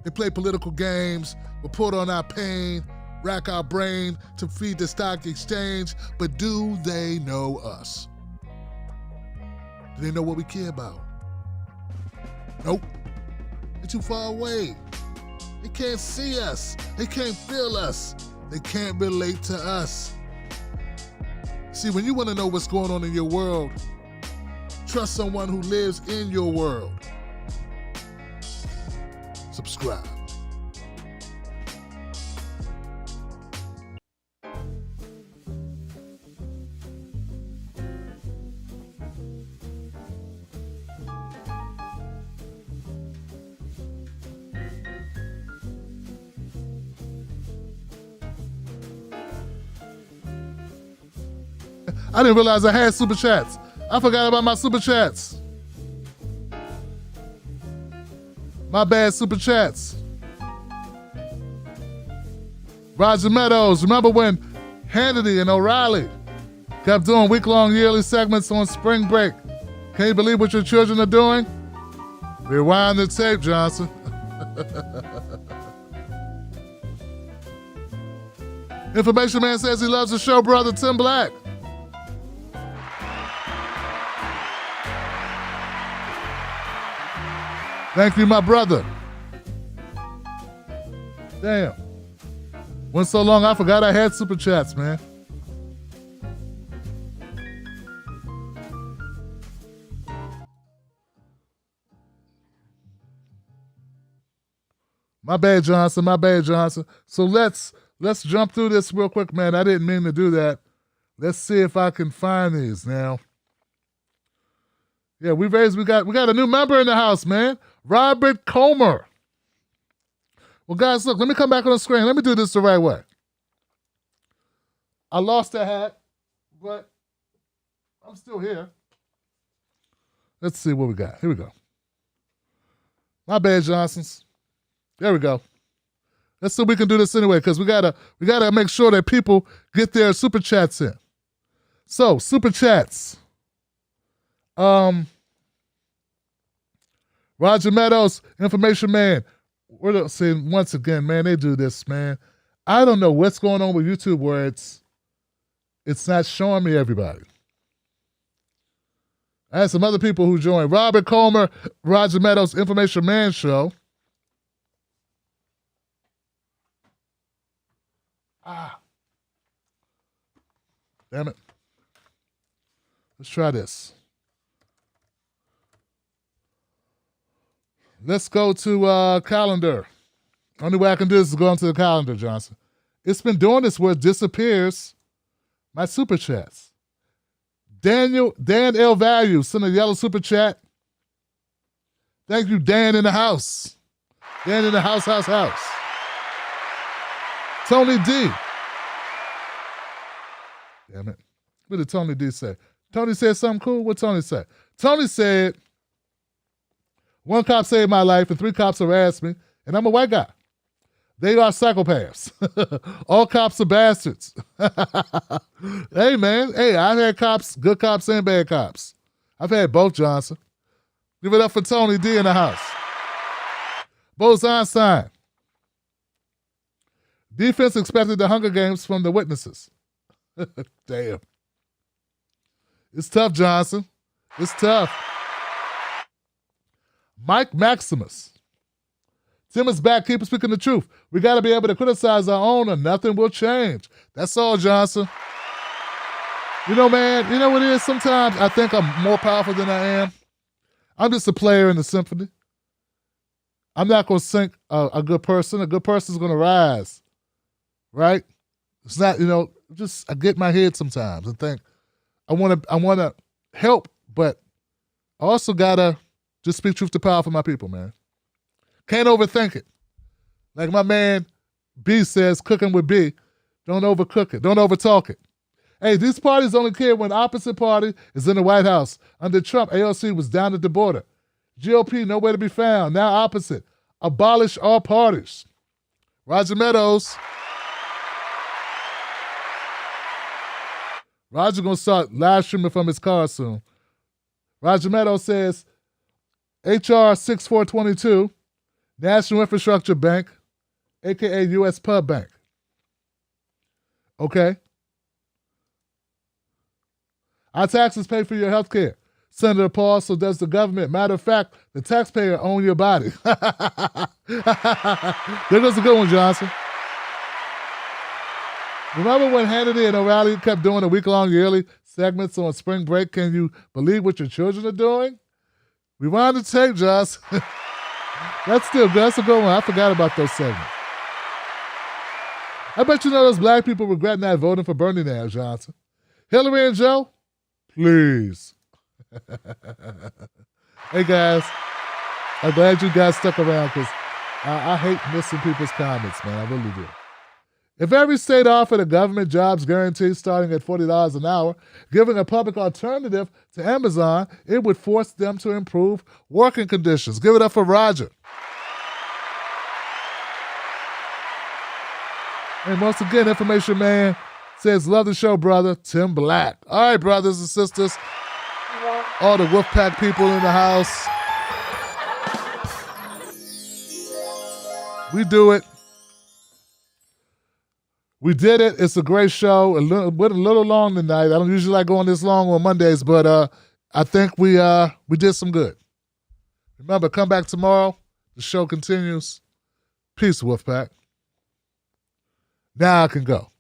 They play political games, report on our pain, rack our brain to feed the stock exchange, but do they know us? Do they know what we care about? Nope. They're too far away. They can't see us. They can't feel us. They can't relate to us. See, when you want to know what's going on in your world, trust someone who lives in your world. Subscribe. I didn't realize I had super chats. I forgot about my super chats. My bad, super chats. Roger Meadows, remember when Hannity and O'Reilly kept doing week-long yearly segments on spring break? Can you believe what your children are doing? Rewind the tape, Johnson. Information Man says he loves the show, brother Tim Black. Thank you, my brother. Damn. Went so long, I forgot I had super chats, man. My bad, Johnson. My bad, Johnson. So let's jump through this real quick, man. I didn't mean to do that. Let's see if I can find these now. Yeah, we got a new member in the house, man. Robert Comer. Well, guys, look, let me come back on the screen. Let me do this the right way. I lost the hat, but I'm still here. Let's see what we got. Here we go. My bad, Johnsons. There we go. Let's see if we can do this anyway, because we gotta make sure that people get their super chats in. So, super chats. Roger Meadows, Information Man. We're saying once again, man, they do this, man. I don't know what's going on with YouTube where it's not showing me everybody. I had some other people who joined. Robert Comer, Roger Meadows, Information Man show. Damn it. Let's try this. Let's go to calendar. Only way I can do this is go into the calendar, Johnson. It's been doing this where it disappears my super chats. Dan L. Value sent a yellow super chat. Thank you, Dan in the house. Dan in the house. Tony D. Damn it. What did Tony D say? Tony said something cool? What Tony say? Tony said, 1 cop saved my life and 3 cops harassed me, and I'm a white guy. They are psychopaths. All cops are bastards. Hey, man. Hey, I've had cops, good cops and bad cops. I've had both, Johnson. Give it up for Tony D in the house. Bose Einstein. Defense expected the Hunger Games from the witnesses. Damn. It's tough, Johnson. It's tough. Mike Maximus. Tim is back. Keep speaking the truth. We got to be able to criticize our own or nothing will change. That's all, Johnson. You know, man, you know what it is? Sometimes I think I'm more powerful than I am. I'm just a player in the symphony. I'm not going to sink a good person. A good person is going to rise, right? It's not, just I get in my head sometimes and think I want to help, but I also got to just speak truth to power for my people, man. Can't overthink it. Like my man B says, cooking with B, don't overcook it. Don't overtalk it. Hey, these parties only care when opposite party is in the White House. Under Trump, AOC was down at the border. GOP, nowhere to be found. Now opposite. Abolish all parties. Roger Meadows. Roger going to start live streaming from his car soon. Roger Meadows says, HR 6422, National Infrastructure Bank, a.k.a. U.S. Pub Bank. Okay. Our taxes pay for your health care. Senator Paul, so does the government. Matter of fact, the taxpayer owns your body. There goes a good one, Johnson. Remember when Hannity and O'Reilly kept doing a week-long yearly segments on spring break? Can you believe what your children are doing? Rewind the tape, Joss. That's still good. That's a good one. I forgot about those segments. I bet you know those black people regret not voting for Bernie now, Johnson. Hillary and Joe, please. Hey, guys. I'm glad you guys stuck around because I hate missing people's comments, man. I really do. If every state offered a government jobs guarantee starting at $40 an hour, giving a public alternative to Amazon, it would force them to improve working conditions. Give it up for Roger. And once again, Information Man says, love the show, brother, Tim Black. All right, brothers and sisters, all the Wolfpack people in the house. We do it. We did it. It's a great show. Went a little long tonight. I don't usually like going this long on Mondays, but I think we did some good. Remember, come back tomorrow. The show continues. Peace, Wolfpack. Now I can go.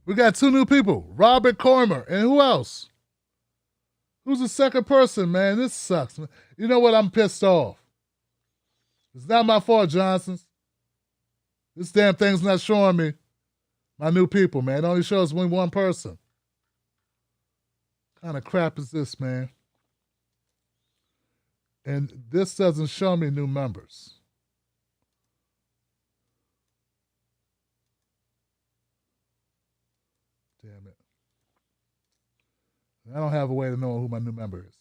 We got two new people, Robert Cormer, and who else? Who's the second person, man? This sucks, man. You know what? I'm pissed off. It's not my fault, Johnsons. This damn thing's not showing me my new people, man. It only shows me one person. What kind of crap is this, man? And this doesn't show me new members. Damn it. I don't have a way to know who my new member is.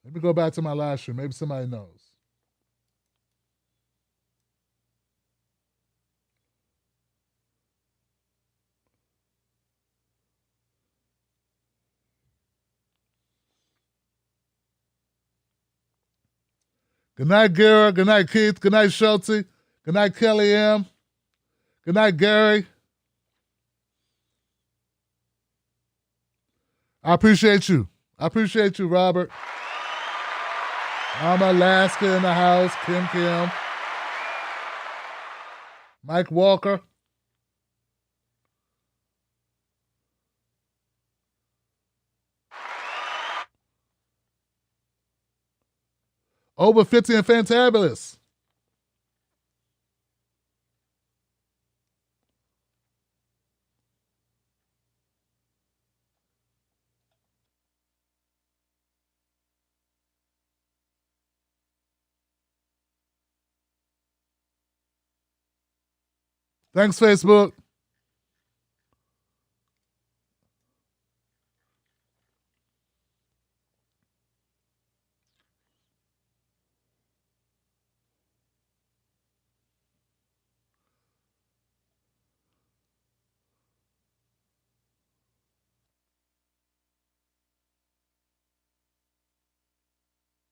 Let me go back to my live stream. Maybe somebody knows. Good night, Gara. Good night, Keith. Good night, Schulte. Good night, Kelly M. Good night, Gary. I appreciate you. I appreciate you, Robert. I'm Alaska in the house. Kim. Mike Walker. Over 50 and Fantabulous. Thanks, Facebook.